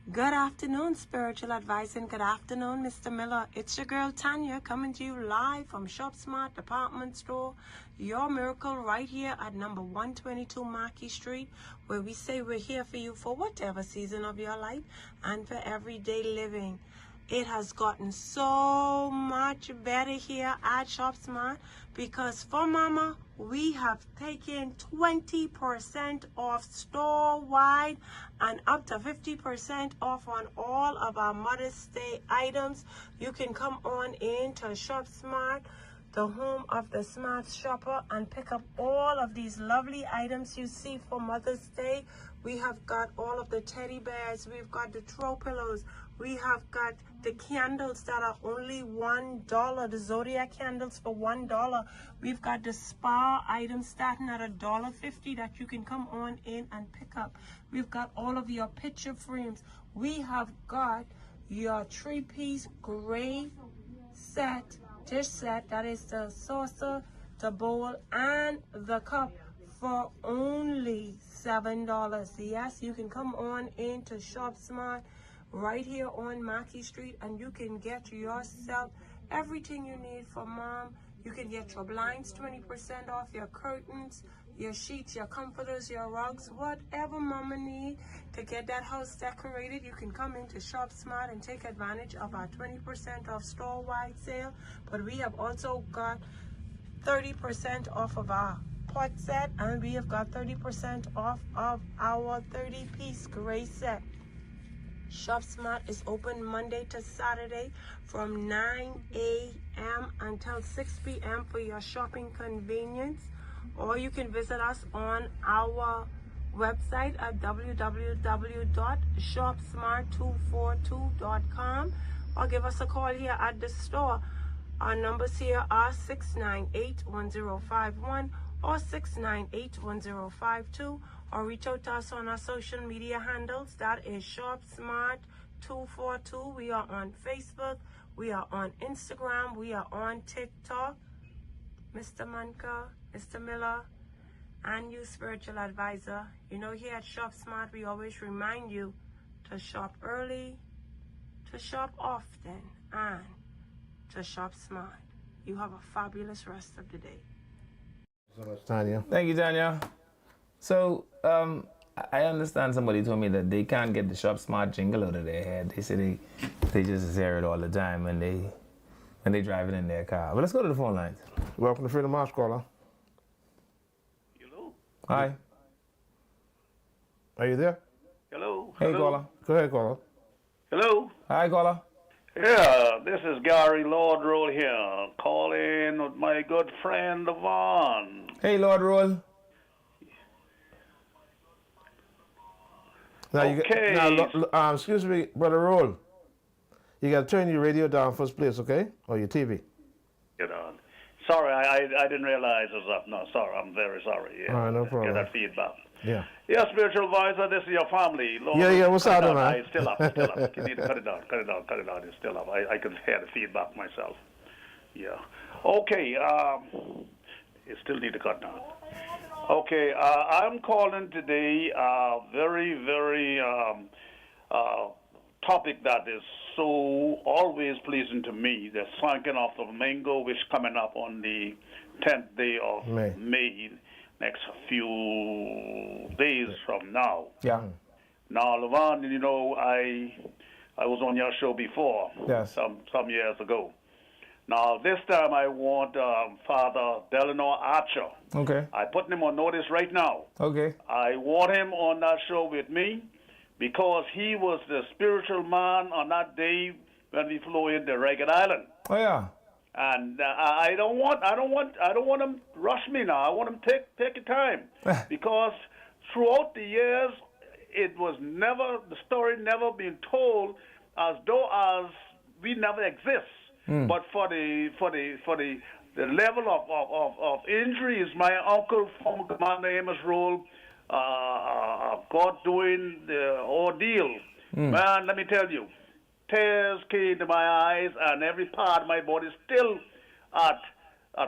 Speaker 7: Good afternoon, Spiritual Advice, and good afternoon, Mr. Miller. It's your girl, Tanya, coming to you live from Shop Smart Department Store, your miracle, right here at number 122 Marquis Street, where we say we're here for you for whatever season of your life and for everyday living. It has gotten so much better here at Shop Smart because for Mama, we have taken 20% off store-wide and up to 50% off on all of our Mother's Day items. You can come on in to Shop Smart, the home of the smart shopper, and pick up all of these lovely items you see for Mother's Day. We have got all of the teddy bears, we've got the throw pillows, we have got the candles that are only $1, the Zodiac candles for $1. We've got the spa items starting at $1.50 that you can come on in and pick up. We've got all of your picture frames. We have got your 3-piece gray set, dish set, that is the saucer, the bowl, and the cup for only $7. Yes, you can come on in to Shop Smart right here on Marquis Street, and you can get yourself everything you need for Mom. You can get your blinds 20% off, your curtains, your sheets, your comforters, your rugs, whatever Mama need to get that house decorated. You can come into Shop Smart and take advantage of our 20% off store-wide sale. But we have also got 30% off of our pot set, and we have got 30% off of our 30-piece gray set. Shop Smart is open Monday to Saturday from 9 a.m. until 6 p.m. for your shopping convenience. Or you can visit us on our website at www.shopsmart242.com or give us a call here at the store. Our numbers here are 698-1051 or 698-1052. Or reach out to us on our social media handles. That is ShopSmart242. We are on Facebook. We are on Instagram. We are on TikTok. Mr. Manka, Mr. Miller, and you, Spiritual Advisor. You know, here at Shop Smart, we always remind you to shop early, to shop often, and to shop smart. You have a fabulous rest of the day.
Speaker 2: So much, Tanya.
Speaker 1: Thank you, Tanya. So, I understand somebody told me that they can't get the Shop Smart jingle out of their head. They say they just hear it all the time when they drive it in their car. But let's go to the phone lines.
Speaker 2: Welcome to Freedom March, caller.
Speaker 8: Hello.
Speaker 1: Hi.
Speaker 2: Are you there?
Speaker 8: Hello.
Speaker 1: Hey, caller.
Speaker 2: Go ahead, caller.
Speaker 8: Hello.
Speaker 1: Hi, caller.
Speaker 8: Yeah, this is Gary Lordroll here, calling with my good friend Levon.
Speaker 1: Hey, Lord Roll.
Speaker 2: Now,
Speaker 8: Okay.
Speaker 2: Excuse me, Brother Roll. You got to turn your radio down first place, okay? Or your TV.
Speaker 8: Get on. Sorry, I didn't realize it was up. No, sorry, I'm very sorry. Yeah,
Speaker 2: All right, no problem.
Speaker 8: Get that feedback.
Speaker 2: Yeah.
Speaker 8: Yeah, Spiritual Advisor, this is your family. Lord,
Speaker 2: Yeah, what's
Speaker 8: cut it
Speaker 2: happening,
Speaker 8: down.
Speaker 2: man?
Speaker 8: It's still up. You need to cut it down. It's still up. I can hear the feedback myself. Yeah. Okay, you still need to cut down. Okay, I'm calling today very, very topic that is so always pleasing to me, the Sanking of the Flamingo, which coming up on the 10th day of May, next few days from now.
Speaker 1: Yeah.
Speaker 8: Now, Levon, you know, I was on your show before,
Speaker 1: Yes.
Speaker 8: some years ago. Now, this time I want Father Delano Archer.
Speaker 1: Okay.
Speaker 8: I put him on notice right now.
Speaker 1: Okay.
Speaker 8: I want him on that show with me because he was the spiritual man on that day when we flew into Ragged Island.
Speaker 1: Oh, yeah.
Speaker 8: And I don't want him to rush me now. I want him to take your time because throughout the years, the story never been told as though as we never exist. But for the level of injuries, my uncle, former Commander Amos Roll, got doing the ordeal. Man, let me tell you, tears came to my eyes, and every part of my body is still at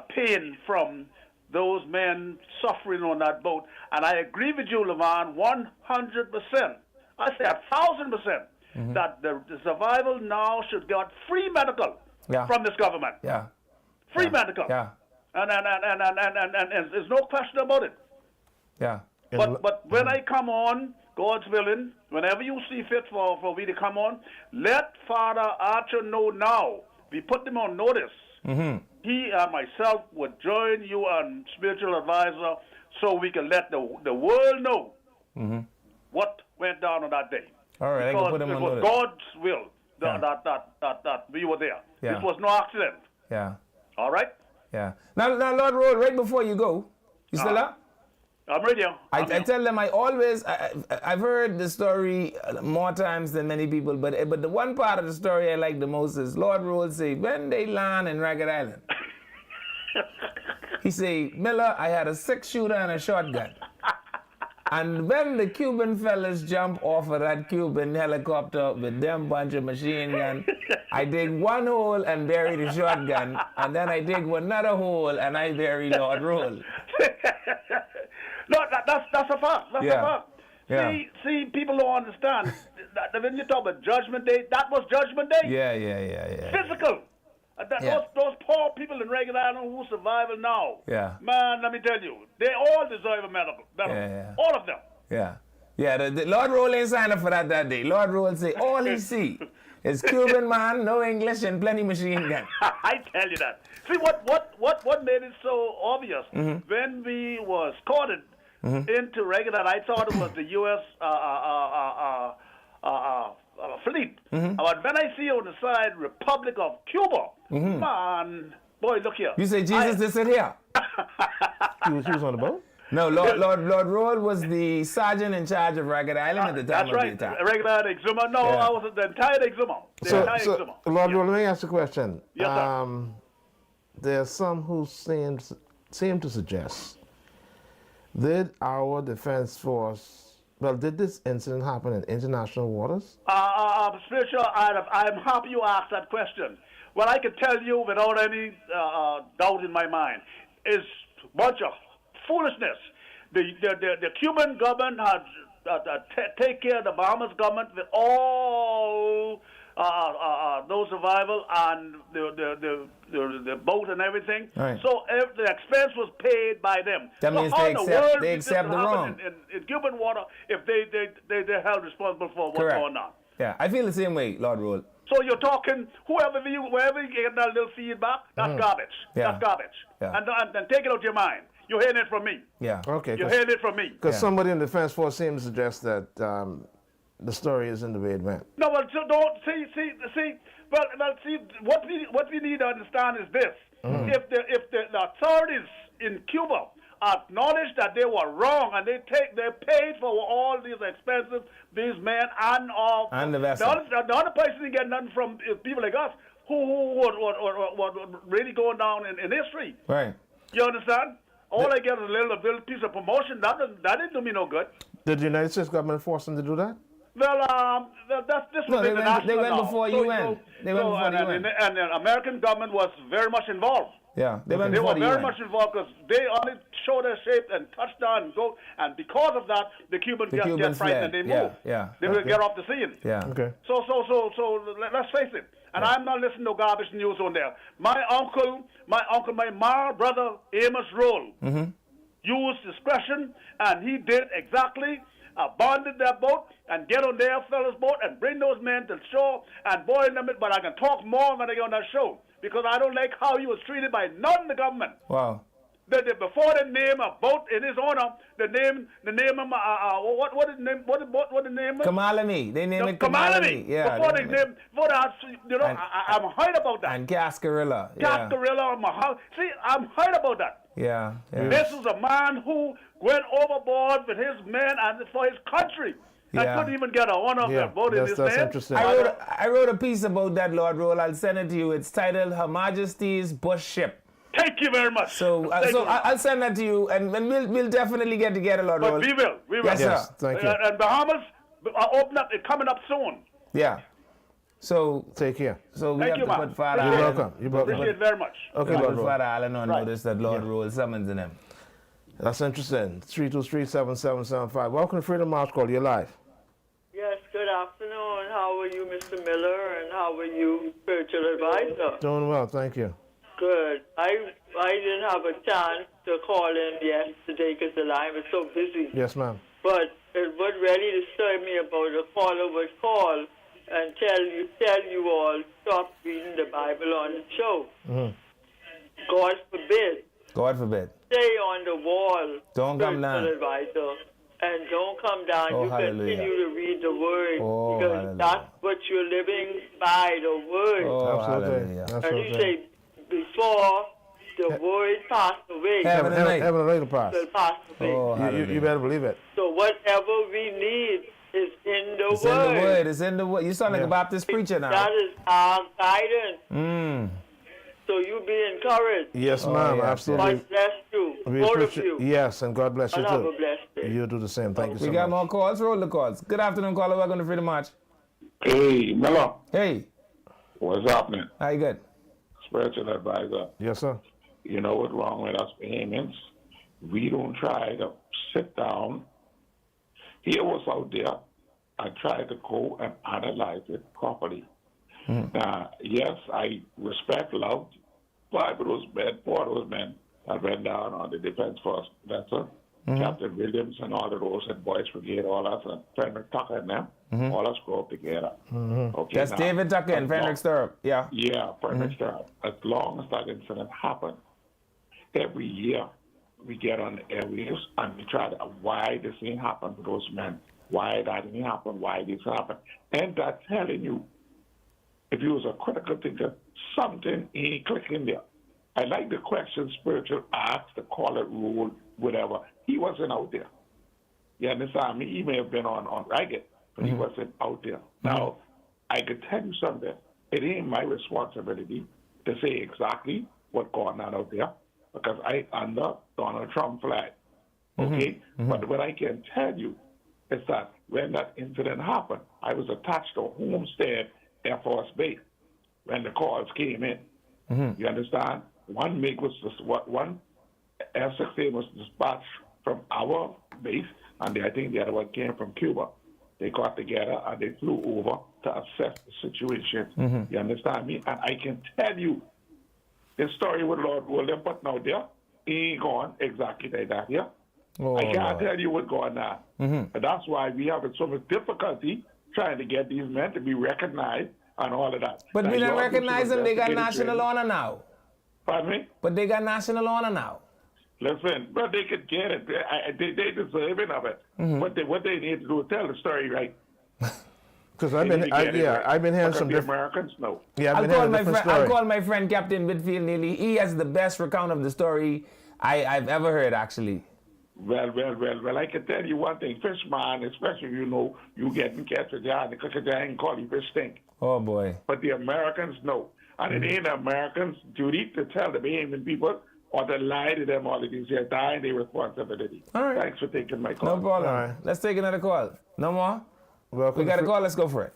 Speaker 8: pain from those men suffering on that boat. And I agree with you, Levon, 100%. I say 1,000%. That the survival now should get free medical from this government.
Speaker 1: Yeah.
Speaker 8: Free medical.
Speaker 1: Yeah.
Speaker 8: And there's no question about it.
Speaker 1: Yeah.
Speaker 8: But when I come on, God's willing, whenever you see fit for me to come on, let Father Archer know now. We put him on notice. He and myself would join you and spiritual advisor so we can let the world know what went down on that day.
Speaker 1: All right,
Speaker 8: because
Speaker 1: I can put him
Speaker 8: it
Speaker 1: on
Speaker 8: was
Speaker 1: notice.
Speaker 8: God's will that we were there.
Speaker 1: Yeah.
Speaker 8: This was no accident.
Speaker 1: Yeah.
Speaker 8: All right?
Speaker 1: Yeah. Now, Lord Roll, right before you go, you still up?
Speaker 8: I'm ready.
Speaker 1: I tell them I've heard the story more times than many people, but the one part of the story I like the most is Lord Roll say, when they land in Ragged Island, he say, Miller, I had a 6-shooter and a shotgun. And when the Cuban fellas jump off of that Cuban helicopter with them bunch of machine guns, I dig one hole and bury the shotgun, and then I dig another hole and I bury Lord Roll.
Speaker 8: No, that's a fact. That's a fact.
Speaker 1: Yeah.
Speaker 8: See, people don't understand that when you talk about Judgment Day, that was Judgment Day.
Speaker 1: Yeah.
Speaker 8: Physical. Those poor people in Ragged Island who survive now.
Speaker 1: Yeah.
Speaker 8: Man, let me tell you, they all deserve a medal.
Speaker 1: Yeah.
Speaker 8: All of them.
Speaker 1: Yeah. Yeah, the Lord Roll ain't signed up for that day. Lord Roll say, all he see is Cuban man, no English, and plenty machine gun.
Speaker 8: I tell you that. See, what made it so obvious, when we was caught into Ragged Island, I thought it was the U.S. Fleet. But when I see on the side Republic of Cuba, man, boy, look here.
Speaker 1: You say Jesus is sit here?
Speaker 2: He was on the boat?
Speaker 1: No, Lord Roll was the sergeant in charge of Ragged Island at the time
Speaker 8: That's right.
Speaker 1: of the attack.
Speaker 8: Ragged Island Exuma. No, I was the entire Exuma.
Speaker 2: So, Lord Roll, let me ask you a question.
Speaker 8: Yes, sir.
Speaker 2: There are some who seem to suggest, did our defense force, did this incident happen in international waters?
Speaker 8: Spiritual, I'm happy you asked that question. Well, I can tell you without any doubt in my mind, is a bunch of foolishness. The Cuban government had take care of the Bahamas government with all those survival and the boat and everything.
Speaker 1: Right.
Speaker 8: So the expense was paid by them.
Speaker 1: That means they accept the wrong.
Speaker 8: In Cuban water, if they're held responsible for what's going on.
Speaker 1: Yeah, I feel the same way, Lord Roll.
Speaker 8: So you're talking, wherever you get that little feedback, that's garbage.
Speaker 1: Yeah.
Speaker 8: That's garbage.
Speaker 1: Yeah.
Speaker 8: And take it out of your mind. You're hearing it from me.
Speaker 1: Yeah.
Speaker 2: Okay.
Speaker 8: You're hearing it from me.
Speaker 2: Because somebody in the defense force seems to suggest that the story isn't the way it went.
Speaker 8: No, well, so don't see. Well, see. What we need to understand is this: if the authorities in Cuba acknowledge that they were wrong and they paid for all these expenses, these men and
Speaker 1: the vessel.
Speaker 8: The other person didn't get nothing from people like us who were really going down in history.
Speaker 1: Right.
Speaker 8: You understand? All I get is a little piece of promotion. That didn't do me no good.
Speaker 2: Did the United States government force them to do that?
Speaker 8: Well, this was international.
Speaker 1: They went
Speaker 8: now.
Speaker 1: before
Speaker 8: So,
Speaker 1: UN. They went before the UN.
Speaker 8: And the American government was very much involved.
Speaker 1: Yeah, they were
Speaker 8: very much involved because they only show their shape and touch down and go. And because of that, the Cubans get frightened and they move. They will get off the scene.
Speaker 1: Yeah.
Speaker 2: Okay.
Speaker 8: So let's face it. And I'm not listening to garbage news on there. My brother Amos Roll used discretion, and he did exactly. Bonded that boat and get on their fellow's boat and bring those men to shore and boil them. But I can talk more when I get on that show because I don't like how he was treated by none of the government.
Speaker 1: Wow.
Speaker 8: Before they name a boat in his honor, the name him what is the name?
Speaker 1: Kamalami. They named it Kamalami. Yeah.
Speaker 8: Before that, I'm hurt about that.
Speaker 1: And Cascarilla.
Speaker 8: Cascarilla, see, I'm hurt about that.
Speaker 1: Yeah.
Speaker 8: This is a man who went overboard with his men and for his country. I couldn't even get an honor of that vote in his name.
Speaker 2: Interesting.
Speaker 1: I wrote a piece about that, Lord Roll. I'll send it to you. It's titled Her Majesty's Bush Ship.
Speaker 8: Thank you very much.
Speaker 1: So I'll send that to you, and we'll definitely get together, Lord Roll.
Speaker 8: But we will.
Speaker 1: Yes, sir.
Speaker 2: Thank you.
Speaker 8: And Bahamas are coming up soon.
Speaker 1: Yeah. So
Speaker 2: Take care.
Speaker 1: So we
Speaker 8: Thank
Speaker 1: have
Speaker 8: you,
Speaker 1: to
Speaker 8: man.
Speaker 1: put Father
Speaker 2: You're
Speaker 1: Allen.
Speaker 2: welcome. You're welcome.
Speaker 8: Appreciate it very much.
Speaker 2: Okay,
Speaker 1: We
Speaker 2: Lord.
Speaker 1: put Father Allen on
Speaker 8: Right.
Speaker 1: notice that Lord Roll summons in him.
Speaker 2: That's interesting. 323-7775. Welcome to Freedom House Call. You're live.
Speaker 9: Yes, good afternoon. How are you, Mr. Miller, and how are you, spiritual advisor?
Speaker 2: Doing well, thank you.
Speaker 9: Good. I didn't have a chance to call in yesterday because the line was so busy.
Speaker 2: Yes, ma'am.
Speaker 9: But it would really disturb me about a caller would call and tell you all stop reading the Bible on the show. God forbid.
Speaker 1: God forbid.
Speaker 9: Stay on the wall.
Speaker 1: Don't come down.
Speaker 9: Spiritual advisor. And don't come down.
Speaker 1: Oh,
Speaker 9: you
Speaker 1: hallelujah.
Speaker 9: continue to read the word
Speaker 1: Oh,
Speaker 9: because
Speaker 1: hallelujah.
Speaker 9: that's what you're living by, the word.
Speaker 1: Oh,
Speaker 2: Absolutely.
Speaker 1: hallelujah.
Speaker 9: And
Speaker 2: Absolutely.
Speaker 9: you say, before the word passed away,
Speaker 1: Heaven and earth.
Speaker 2: Heaven and earth pass.
Speaker 9: will pass away.
Speaker 1: Oh,
Speaker 2: You
Speaker 1: hallelujah.
Speaker 2: better believe it.
Speaker 9: So whatever we need is in the
Speaker 1: It's
Speaker 9: word.
Speaker 1: in the word. It's in the word. You sound like a Baptist preacher now.
Speaker 9: That is our guidance. So you be encouraged.
Speaker 2: Yes,
Speaker 1: Oh,
Speaker 2: ma'am.
Speaker 1: yes,
Speaker 2: Absolutely.
Speaker 9: God bless you,
Speaker 2: We
Speaker 9: both of
Speaker 2: appreciate-
Speaker 9: you.
Speaker 2: Yes, and God bless you
Speaker 9: And have a
Speaker 2: too.
Speaker 9: blessed day.
Speaker 2: You do the same. Thank you so
Speaker 1: We got
Speaker 2: much.
Speaker 1: more calls. Roll the calls. Good afternoon, caller. Welcome to Freedom March.
Speaker 6: Hey, Miller,
Speaker 1: Hey,
Speaker 6: what's happening?
Speaker 1: how you good?
Speaker 6: Spiritual advisor.
Speaker 2: Yes, sir.
Speaker 6: You know what's wrong with us Bahamians? We don't try to sit down, hear what's out there, and try to go and analyze it properly. Now, yes, I respect, love, Bible those men, for those men that went down on the Defense Force vessel, Captain Williams and all of those, and Boys Brigade, all us, and Frederick Tucker and them, all us go up together. Okay,
Speaker 1: That's
Speaker 6: now,
Speaker 1: David Tucker and
Speaker 6: as
Speaker 1: Frederick
Speaker 6: long-
Speaker 1: Stirrup. Yeah.
Speaker 6: Yeah, Frederick Stirrup. As long as that incident happened, every year we get on the airwaves and we try to, why this ain't happened to those men? Why that ain't happened? Why this happened? And that's telling you, if you was a critical thinker, something ain't clicking there. I like the question Spiritual asked, the call it rule, whatever. He wasn't out there. You understand me? He may have been on Ragged, but he wasn't out there. Now, I could tell you something. It ain't my responsibility to say exactly what's going on out there because I under Donald Trump flag. Okay? But what I can tell you is that when that incident happened, I was attached to Homestead Air Force Base when the calls came in. You understand? One MiG was one F-16 was dispatched from our base, and I think the other one came from Cuba. They got together and they flew over to assess the situation. You understand me? And I can tell you, the story with Lord William put out there ain't gone exactly like that here.
Speaker 1: Oh,
Speaker 6: I can't
Speaker 1: Lord.
Speaker 6: tell you what's going on. And that's why we have so much difficulty trying to get these men to be recognized and all of that.
Speaker 1: But
Speaker 6: Now,
Speaker 1: we don't
Speaker 6: y'all do
Speaker 1: recognize
Speaker 6: some
Speaker 1: them. They got
Speaker 6: investigative
Speaker 1: national
Speaker 6: training.
Speaker 1: honor now.
Speaker 6: Pardon me?
Speaker 1: But they got national honor now.
Speaker 6: Listen, but they could get it. They deserve it of it. What they need to do is tell the story right.
Speaker 2: Because I've been hearing some
Speaker 6: the
Speaker 2: different.
Speaker 6: Americans know.
Speaker 2: Yeah, I've
Speaker 1: I'll
Speaker 2: been
Speaker 1: call,
Speaker 2: hearing
Speaker 1: my
Speaker 2: different
Speaker 1: friend, I'll
Speaker 2: stories.
Speaker 1: call my friend Captain Whitfield Neely. He has the best recount of the story I've ever heard, actually.
Speaker 6: Well, I can tell you one thing. Fishman, especially you getting catch a jar, the cook a jar and call you fish stink.
Speaker 1: Oh, boy.
Speaker 6: But the Americans know. And it ain't the Americans' duty to tell the Bahamian people or to lie to them all of these years. Dying their responsibility.
Speaker 1: All right.
Speaker 6: Thanks for taking my call.
Speaker 1: No problem.
Speaker 2: All right.
Speaker 1: Let's take another call. No more?
Speaker 2: Welcome
Speaker 1: We got a
Speaker 2: to
Speaker 1: call. Let's go for it.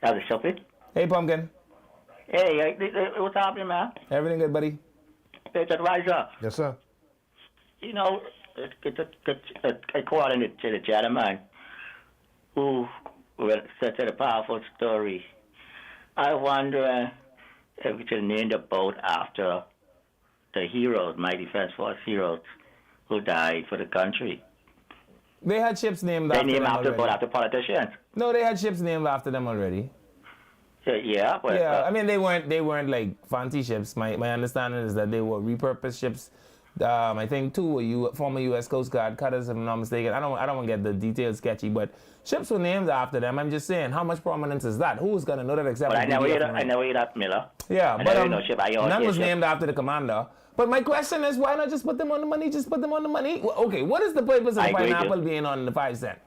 Speaker 10: That was stupid.
Speaker 1: Hey, Pumpkin.
Speaker 10: Hey, what's happening, man?
Speaker 1: Everything good, buddy?
Speaker 10: It's advisor.
Speaker 2: Yes, sir.
Speaker 10: You know, I call in to the gentleman who said a powerful story. I wonder if we should name the boat after the heroes, my Defense Force heroes, who died for the country.
Speaker 1: They had ships named
Speaker 10: They
Speaker 1: after
Speaker 10: name
Speaker 1: them
Speaker 10: after
Speaker 1: already.
Speaker 10: boat after politicians.
Speaker 1: No, they had ships named after them already.
Speaker 10: Yeah, but
Speaker 1: Yeah, I mean they weren't like fancy ships. My understanding is that they were repurposed ships. I think two were former U.S. Coast Guard cutters, if I'm not mistaken. I don't want to get the details sketchy, but ships were named after them. I'm just saying, how much prominence is that? Who's gonna know that except?
Speaker 10: but I never
Speaker 1: the
Speaker 10: hear
Speaker 1: PDF
Speaker 10: that. I never hear that, Miller.
Speaker 1: Yeah,
Speaker 10: I
Speaker 1: but
Speaker 10: never know ship. I always
Speaker 1: none
Speaker 10: hear
Speaker 1: was
Speaker 10: ship.
Speaker 1: named after the commander. But my question is, why not just put them on the money? Just put them on the money. Okay, what is the purpose of
Speaker 10: I agree,
Speaker 1: pineapple
Speaker 10: Joe.
Speaker 1: being on the 5 cent?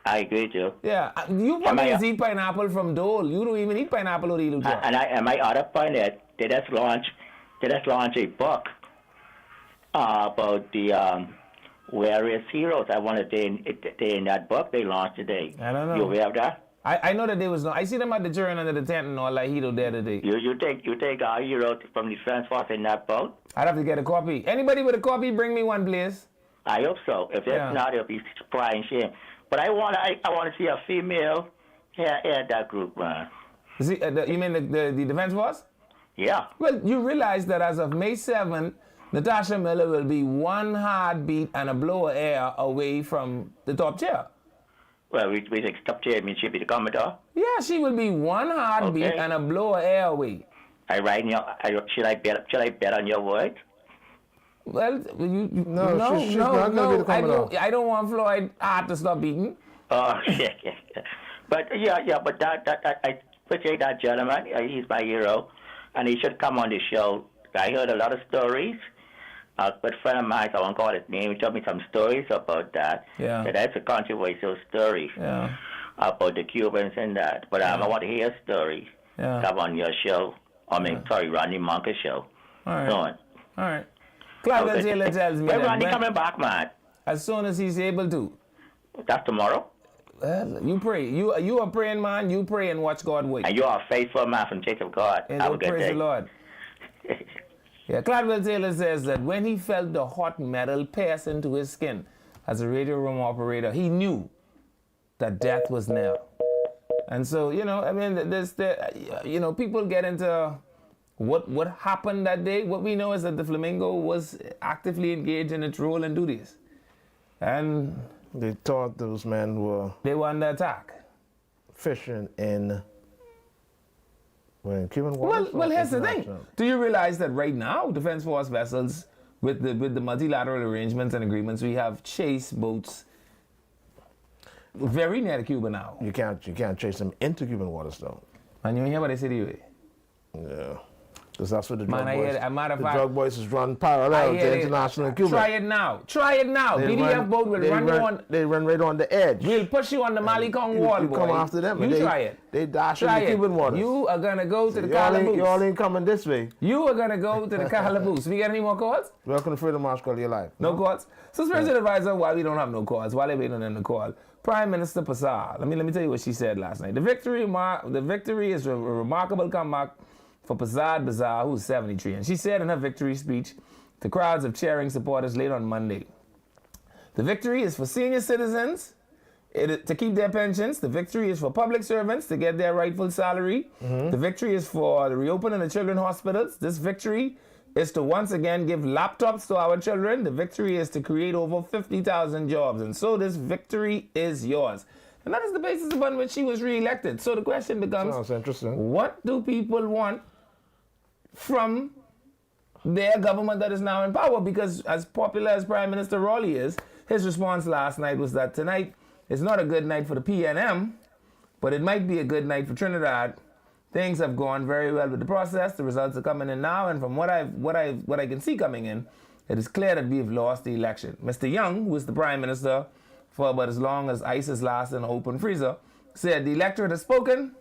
Speaker 10: I agree, Joe.
Speaker 1: Yeah, you probably eat pineapple from Dole. You don't even eat pineapple or eat
Speaker 10: And my other point is, they just launched a book about the various heroes. I wanted they in that book they launched today.
Speaker 1: I don't know.
Speaker 10: You aware of that?
Speaker 1: I know that there was no. I see them at the jury under the tent and all like he there today.
Speaker 10: You take our hero from the defense force in that boat?
Speaker 1: I'd have to get a copy. Anybody with a copy, bring me one, please.
Speaker 10: I hope so. If that's not, it'll be pride and shame. But I want to see a female here at that group, man.
Speaker 1: See, you mean the defense force?
Speaker 10: Yeah.
Speaker 1: Well, you realize that as of May 7th, Natasha Miller will be one heartbeat and a blow of air away from the top chair.
Speaker 10: Well, we think top chair means she'll be the Commodore.
Speaker 1: Yeah, she will be one heartbeat and a blow of air away.
Speaker 10: Should I bet on your word?
Speaker 1: Well,
Speaker 2: No, she's not going to be the Commodore.
Speaker 1: I don't want Floyd heart to stop beating.
Speaker 10: Oh, yeah. But but I appreciate that gentleman. He's my hero, and he should come on the show. I heard a lot of stories. A good friend of mine, I won't call his name, he told me some stories about that.
Speaker 1: Yeah.
Speaker 10: That's a controversial story about the Cubans and that. But I want to hear a story.
Speaker 1: Yeah.
Speaker 10: Come on your show. Rodney Monk show.
Speaker 1: All right.
Speaker 10: Go on.
Speaker 1: All right. Clive Taylor tells me
Speaker 10: when
Speaker 1: that
Speaker 10: Rodney coming back, man?
Speaker 1: As soon as he's able to.
Speaker 10: That's tomorrow?
Speaker 1: Well, you pray. You a praying man. You pray and watch God wait.
Speaker 10: And you are a faithful man from Church of God. Have a good
Speaker 1: praise
Speaker 10: day.
Speaker 1: the Lord. Yeah, Cladwell Taylor says that when he felt the hot metal pierce into his skin as a radio room operator, he knew that death was near. And so, I mean, people get into what happened that day. What we know is that the Flamingo was actively engaged in its role and duties. And
Speaker 2: they thought those men were
Speaker 1: under attack.
Speaker 2: Fishing in Cuban waters.
Speaker 1: Well, here's the thing. Do you realize that right now, Defense Force vessels, with the multilateral arrangements and agreements, we have chase boats very near Cuba now.
Speaker 2: You can't chase them into Cuban waters, though.
Speaker 1: And you hear what they say to you?
Speaker 2: Yeah. Because that's what the
Speaker 1: drug
Speaker 2: drug boys is run parallel to international and Cuba.
Speaker 1: Try it now. PDF boat will run you on.
Speaker 2: They run right on the edge.
Speaker 1: We'll push you on the Malikong wall, boy.
Speaker 2: Come after them.
Speaker 1: You try it.
Speaker 2: They dash in the Cuban waters.
Speaker 1: You are going to go to the calaboose.
Speaker 2: You all ain't coming this way.
Speaker 1: You are going to go to the calaboose. We got any more calls?
Speaker 2: Welcome to Freedom March Call Your Life.
Speaker 1: No calls? So Spiritual Advisor, while we don't have no calls, while they're waiting on them to call, Prime Minister Passar, let me tell you what she said last night. The victory is a remarkable comeback for Prasad Bazar, who's 73. And she said in her victory speech to crowds of cheering supporters late on Monday, the victory is for senior citizens to keep their pensions. The victory is for public servants to get their rightful salary. The victory is for the reopening of children's hospitals. This victory is to once again give laptops to our children. The victory is to create over 50,000 jobs. And so this victory is yours. And that is the basis upon which she was reelected. So the question becomes,
Speaker 2: sounds interesting.
Speaker 1: What do people want from their government that is now in power? Because as popular as Prime Minister Raleigh is, his response last night was that tonight is not a good night for the PNM, but it might be a good night for Trinidad. Things have gone very well with the process. The results are coming in now, and from what I can see coming in, it is clear that we've lost the election. Mr. Young, who was the Prime Minister for about as long as ice has lasted in an open freezer, said the electorate has spoken.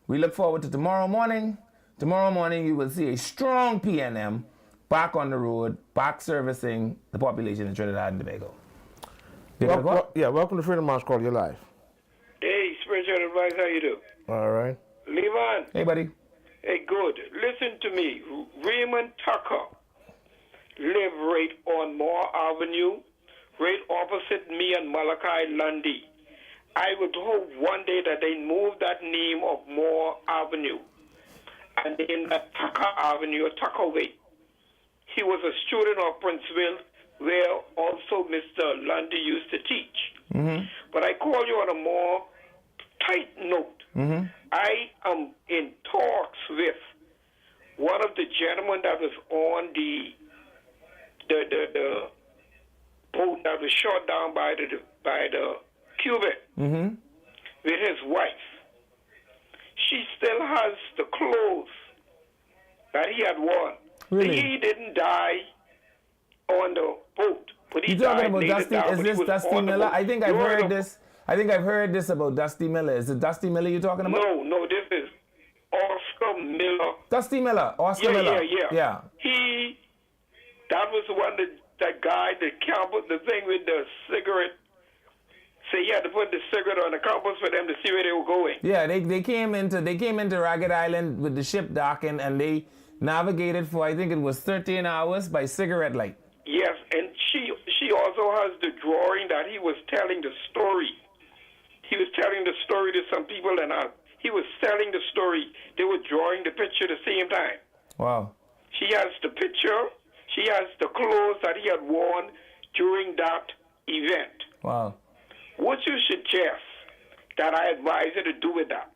Speaker 1: We look forward to tomorrow morning. Tomorrow morning, you will see a strong PNM back on the road, back servicing the population in Trinidad and Tobago.
Speaker 2: Welcome to Freedom March Call Your Life.
Speaker 11: Hey, Spiritual Advice, how you do?
Speaker 2: All right.
Speaker 11: Levon.
Speaker 1: Hey, buddy.
Speaker 11: Hey, good. Listen to me. Raymond Tucker live right on Moore Avenue, right opposite me and Malachi Lundy. I would hope one day that they move that name of Moore Avenue and name that Tucker Avenue or Tucker Way. He was a student of Princeville, where also Mr. Lundy used to teach. But I call you on a more tight note. I am in talks with one of the gentlemen that was on the boat that was shot down by the Cuban with his wife. She still has the clothes that he had worn.
Speaker 1: Really?
Speaker 11: He didn't die on the boat. But he
Speaker 1: You talking about
Speaker 11: later
Speaker 1: Dusty?
Speaker 11: down,
Speaker 1: Is
Speaker 11: but he
Speaker 1: this
Speaker 11: was
Speaker 1: Dusty
Speaker 11: on the
Speaker 1: Miller?
Speaker 11: boat.
Speaker 1: I think I've heard this. I think I've heard this about Dusty Miller. Is it Dusty Miller you're talking about?
Speaker 11: No, this is Oscar Miller.
Speaker 1: Dusty Miller, Oscar Miller.
Speaker 11: Yeah. That was the one that guy, the camper, the thing with the cigarette So you had to put the cigarette on the compass for them to see where they were going.
Speaker 1: Yeah, they came into Ragged Island with the ship docking, and they navigated for, I think it was 13 hours by cigarette light.
Speaker 11: Yes, and she also has the drawing that he was telling the story. He was telling the story to some people, and he was telling the story. They were drawing the picture at the same time.
Speaker 1: Wow.
Speaker 11: She has the picture. She has the clothes that he had worn during that event.
Speaker 1: Wow.
Speaker 11: What you suggest that I advise her to do with that?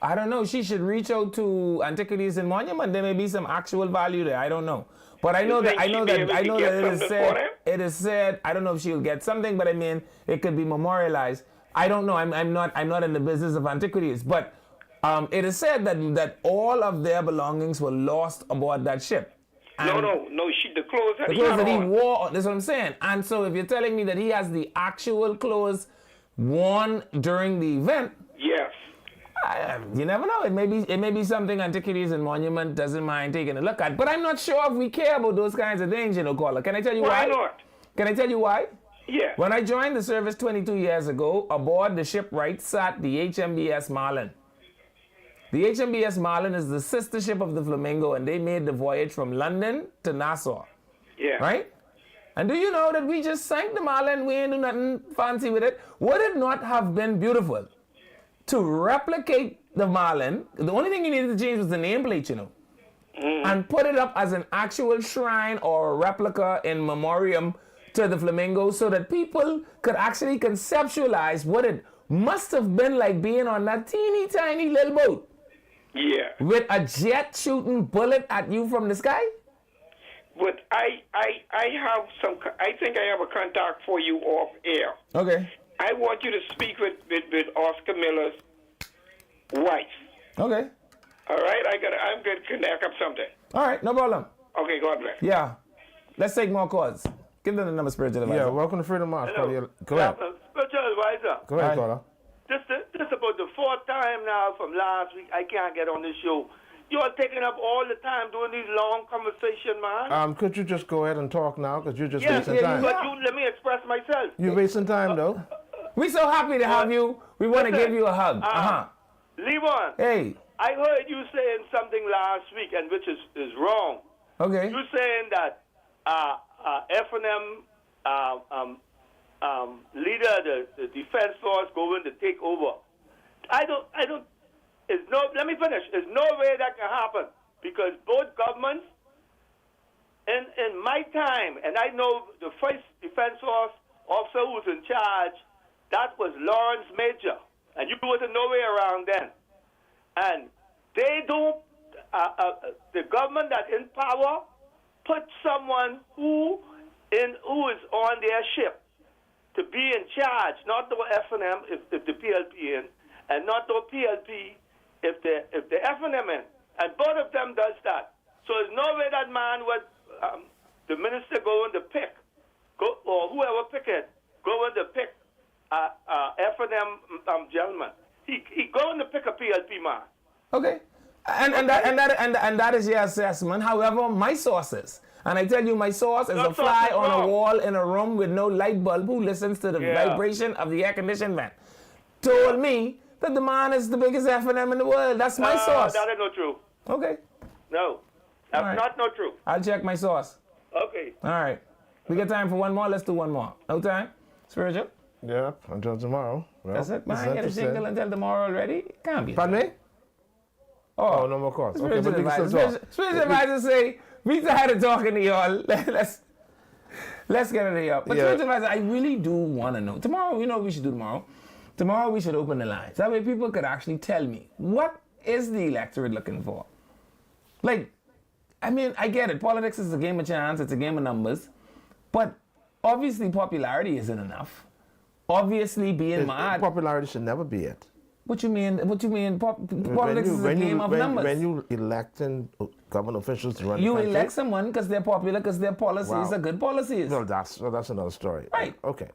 Speaker 1: I don't know. She should reach out to Antiquities and Monument. There may be some actual value there. I don't know. But I know that it is said. I don't know if she'll get something, but I mean, it could be memorialized. I don't know. I'm not in the business of antiquities, but it is said that all of their belongings were lost aboard that ship. And
Speaker 11: No. The clothes that
Speaker 1: he wore. That's what I'm saying. And so, if you're telling me that he has the actual clothes worn during the event,
Speaker 11: yes.
Speaker 1: You never know. It may be something Antiquities and Monument doesn't mind taking a look at. But I'm not sure if we care about those kinds of things, caller. Can I tell you why?
Speaker 11: Why not?
Speaker 1: Can I tell you why?
Speaker 11: Yeah.
Speaker 1: When I joined the service 22 years ago, aboard the shipwright sat the HMBS Marlin. The HMBS Marlin is the sister ship of the Flamingo, and they made the voyage from London to Nassau.
Speaker 11: Yeah.
Speaker 1: Right? And do you know that we just sank the Marlin? We ain't do nothing fancy with it. Would it not have been beautiful to replicate the Marlin? The only thing you needed to change was the nameplate, and put it up as an actual shrine or a replica in memoriam to the Flamingo, so that people could actually conceptualize what it must have been like being on that teeny tiny little boat.
Speaker 11: Yeah.
Speaker 1: With a jet shooting bullet at you from the sky?
Speaker 11: But I think I have a contact for you off air.
Speaker 1: Okay.
Speaker 11: I want you to speak with Oscar Miller's wife.
Speaker 1: Okay.
Speaker 11: All right? I'm going to connect up something.
Speaker 1: All right, no problem.
Speaker 11: Okay, God bless.
Speaker 1: Yeah. Let's take more calls. Give them the number, Spiritual Advisor.
Speaker 2: Yeah, welcome to Freedom March.
Speaker 12: Hello.
Speaker 2: Go ahead.
Speaker 12: Spiritual Advisor.
Speaker 2: Go ahead, caller.
Speaker 12: This about the fourth time now from last week. I can't get on this show. You are taking up all the time doing these long conversations, man.
Speaker 2: Could you just go ahead and talk now? Because you're just
Speaker 12: wasting
Speaker 2: time.
Speaker 12: But let me express myself.
Speaker 2: You're wasting time, though.
Speaker 1: We're so happy to have you. We want to give you a hug.
Speaker 12: Levon.
Speaker 1: Hey.
Speaker 12: I heard you saying something last week, and which is wrong.
Speaker 1: Okay.
Speaker 12: You're saying that F&M leader, the defense force, going to take over. Let me finish. There's no way that can happen, because both governments, in my time, and I know the first defense force officer who was in charge, that was Lawrence Major, and you wasn't nowhere around then. And they don't, the government that's in power put someone who is on their ship to be in charge, not the F&M if the PLP in, and not the PLP if the F&M in. And both of them does that. So there's no way that man would, the minister going to pick, or whoever pick it, going to pick F&M gentleman. He going to pick a PLP man.
Speaker 1: Okay. And that is your assessment. However, my sources, and I tell you, my source is a fly on a wall in a room with no light bulb who listens to the vibration of the air conditioning vent, told me that the man is the biggest F&M in the world. That's my source.
Speaker 12: That is not true.
Speaker 1: Okay.
Speaker 12: No. That's not true.
Speaker 1: I'll check my source.
Speaker 12: Okay.
Speaker 1: All right. We got time for one more. Let's do one more. No time? Spiritual?
Speaker 2: Yeah, until tomorrow. Well,
Speaker 1: that's it. Man, I get a jingle until tomorrow already. Can't be.
Speaker 2: Pardon me? Oh, no more calls. Okay, but we can still talk.
Speaker 1: Spiritual Advisor say, we tired of talking to y'all. Let's get it here. But Spiritual Advisor, I really do want to know. Tomorrow, you know what we should do tomorrow? Tomorrow we should open the lines. That way people could actually tell me, what is the electorate looking for? Like, I mean, I get it. Politics is a game of chance. It's a game of numbers. But obviously popularity isn't enough. Obviously being mad.
Speaker 2: Popularity should never be it.
Speaker 1: What you mean? Politics is a game of numbers.
Speaker 2: When you electing government officials to run
Speaker 1: you
Speaker 2: the country,
Speaker 1: elect someone because they're popular, because their policies are good policies.
Speaker 2: Well, that's another story.
Speaker 1: Right.
Speaker 2: Okay.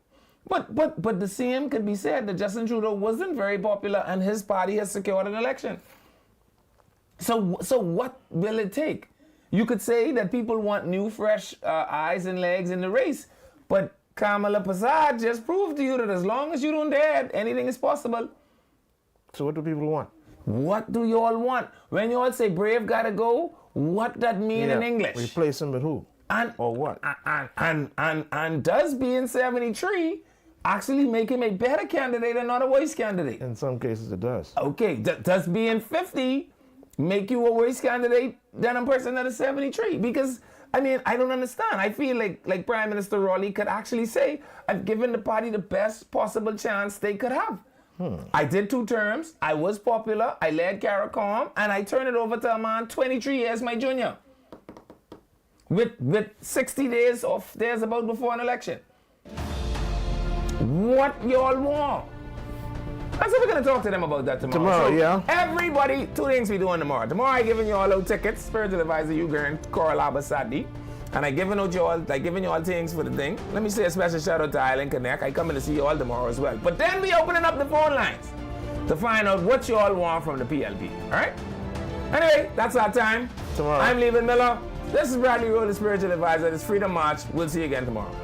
Speaker 1: But the same could be said that Justin Trudeau wasn't very popular and his party has secured an election. So what will it take? You could say that people want new, fresh eyes and legs in the race, but Kamala Prasad just proved to you that as long as you don't dead, anything is possible.
Speaker 2: So what do people want?
Speaker 1: What do you all want? When you all say Brave gotta go, what that mean in English?
Speaker 2: Replace him with who?
Speaker 1: And,
Speaker 2: or what?
Speaker 1: And does being 73 actually make him a better candidate and not a worse candidate?
Speaker 2: In some cases it does.
Speaker 1: Okay, does being 50 make you a worse candidate than a person that is 73? Because, I mean, I don't understand. I feel like Prime Minister Raleigh could actually say, I've given the party the best possible chance they could have. I did 2 terms, I was popular, I led CARICOM, and I turned it over to a man 23 years my junior. With 60 days of days about before an election. What y'all want? I said we're gonna talk to them about that tomorrow.
Speaker 2: Tomorrow, yeah.
Speaker 1: Everybody, 2 things we doing tomorrow. Tomorrow I giving you all out tickets, spiritual advisor Uger and Coral Abasadi. And I giving you all things for the thing. Let me say a special shout out to Island Connect. I coming to see you all tomorrow as well. But then we opening up the phone lines to find out what you all want from the PLP. Alright? Anyway, that's our time.
Speaker 2: Tomorrow.
Speaker 1: I'm Leavin Miller. This is Bradley Rowe, the spiritual advisor. This Freedom March. We'll see you again tomorrow.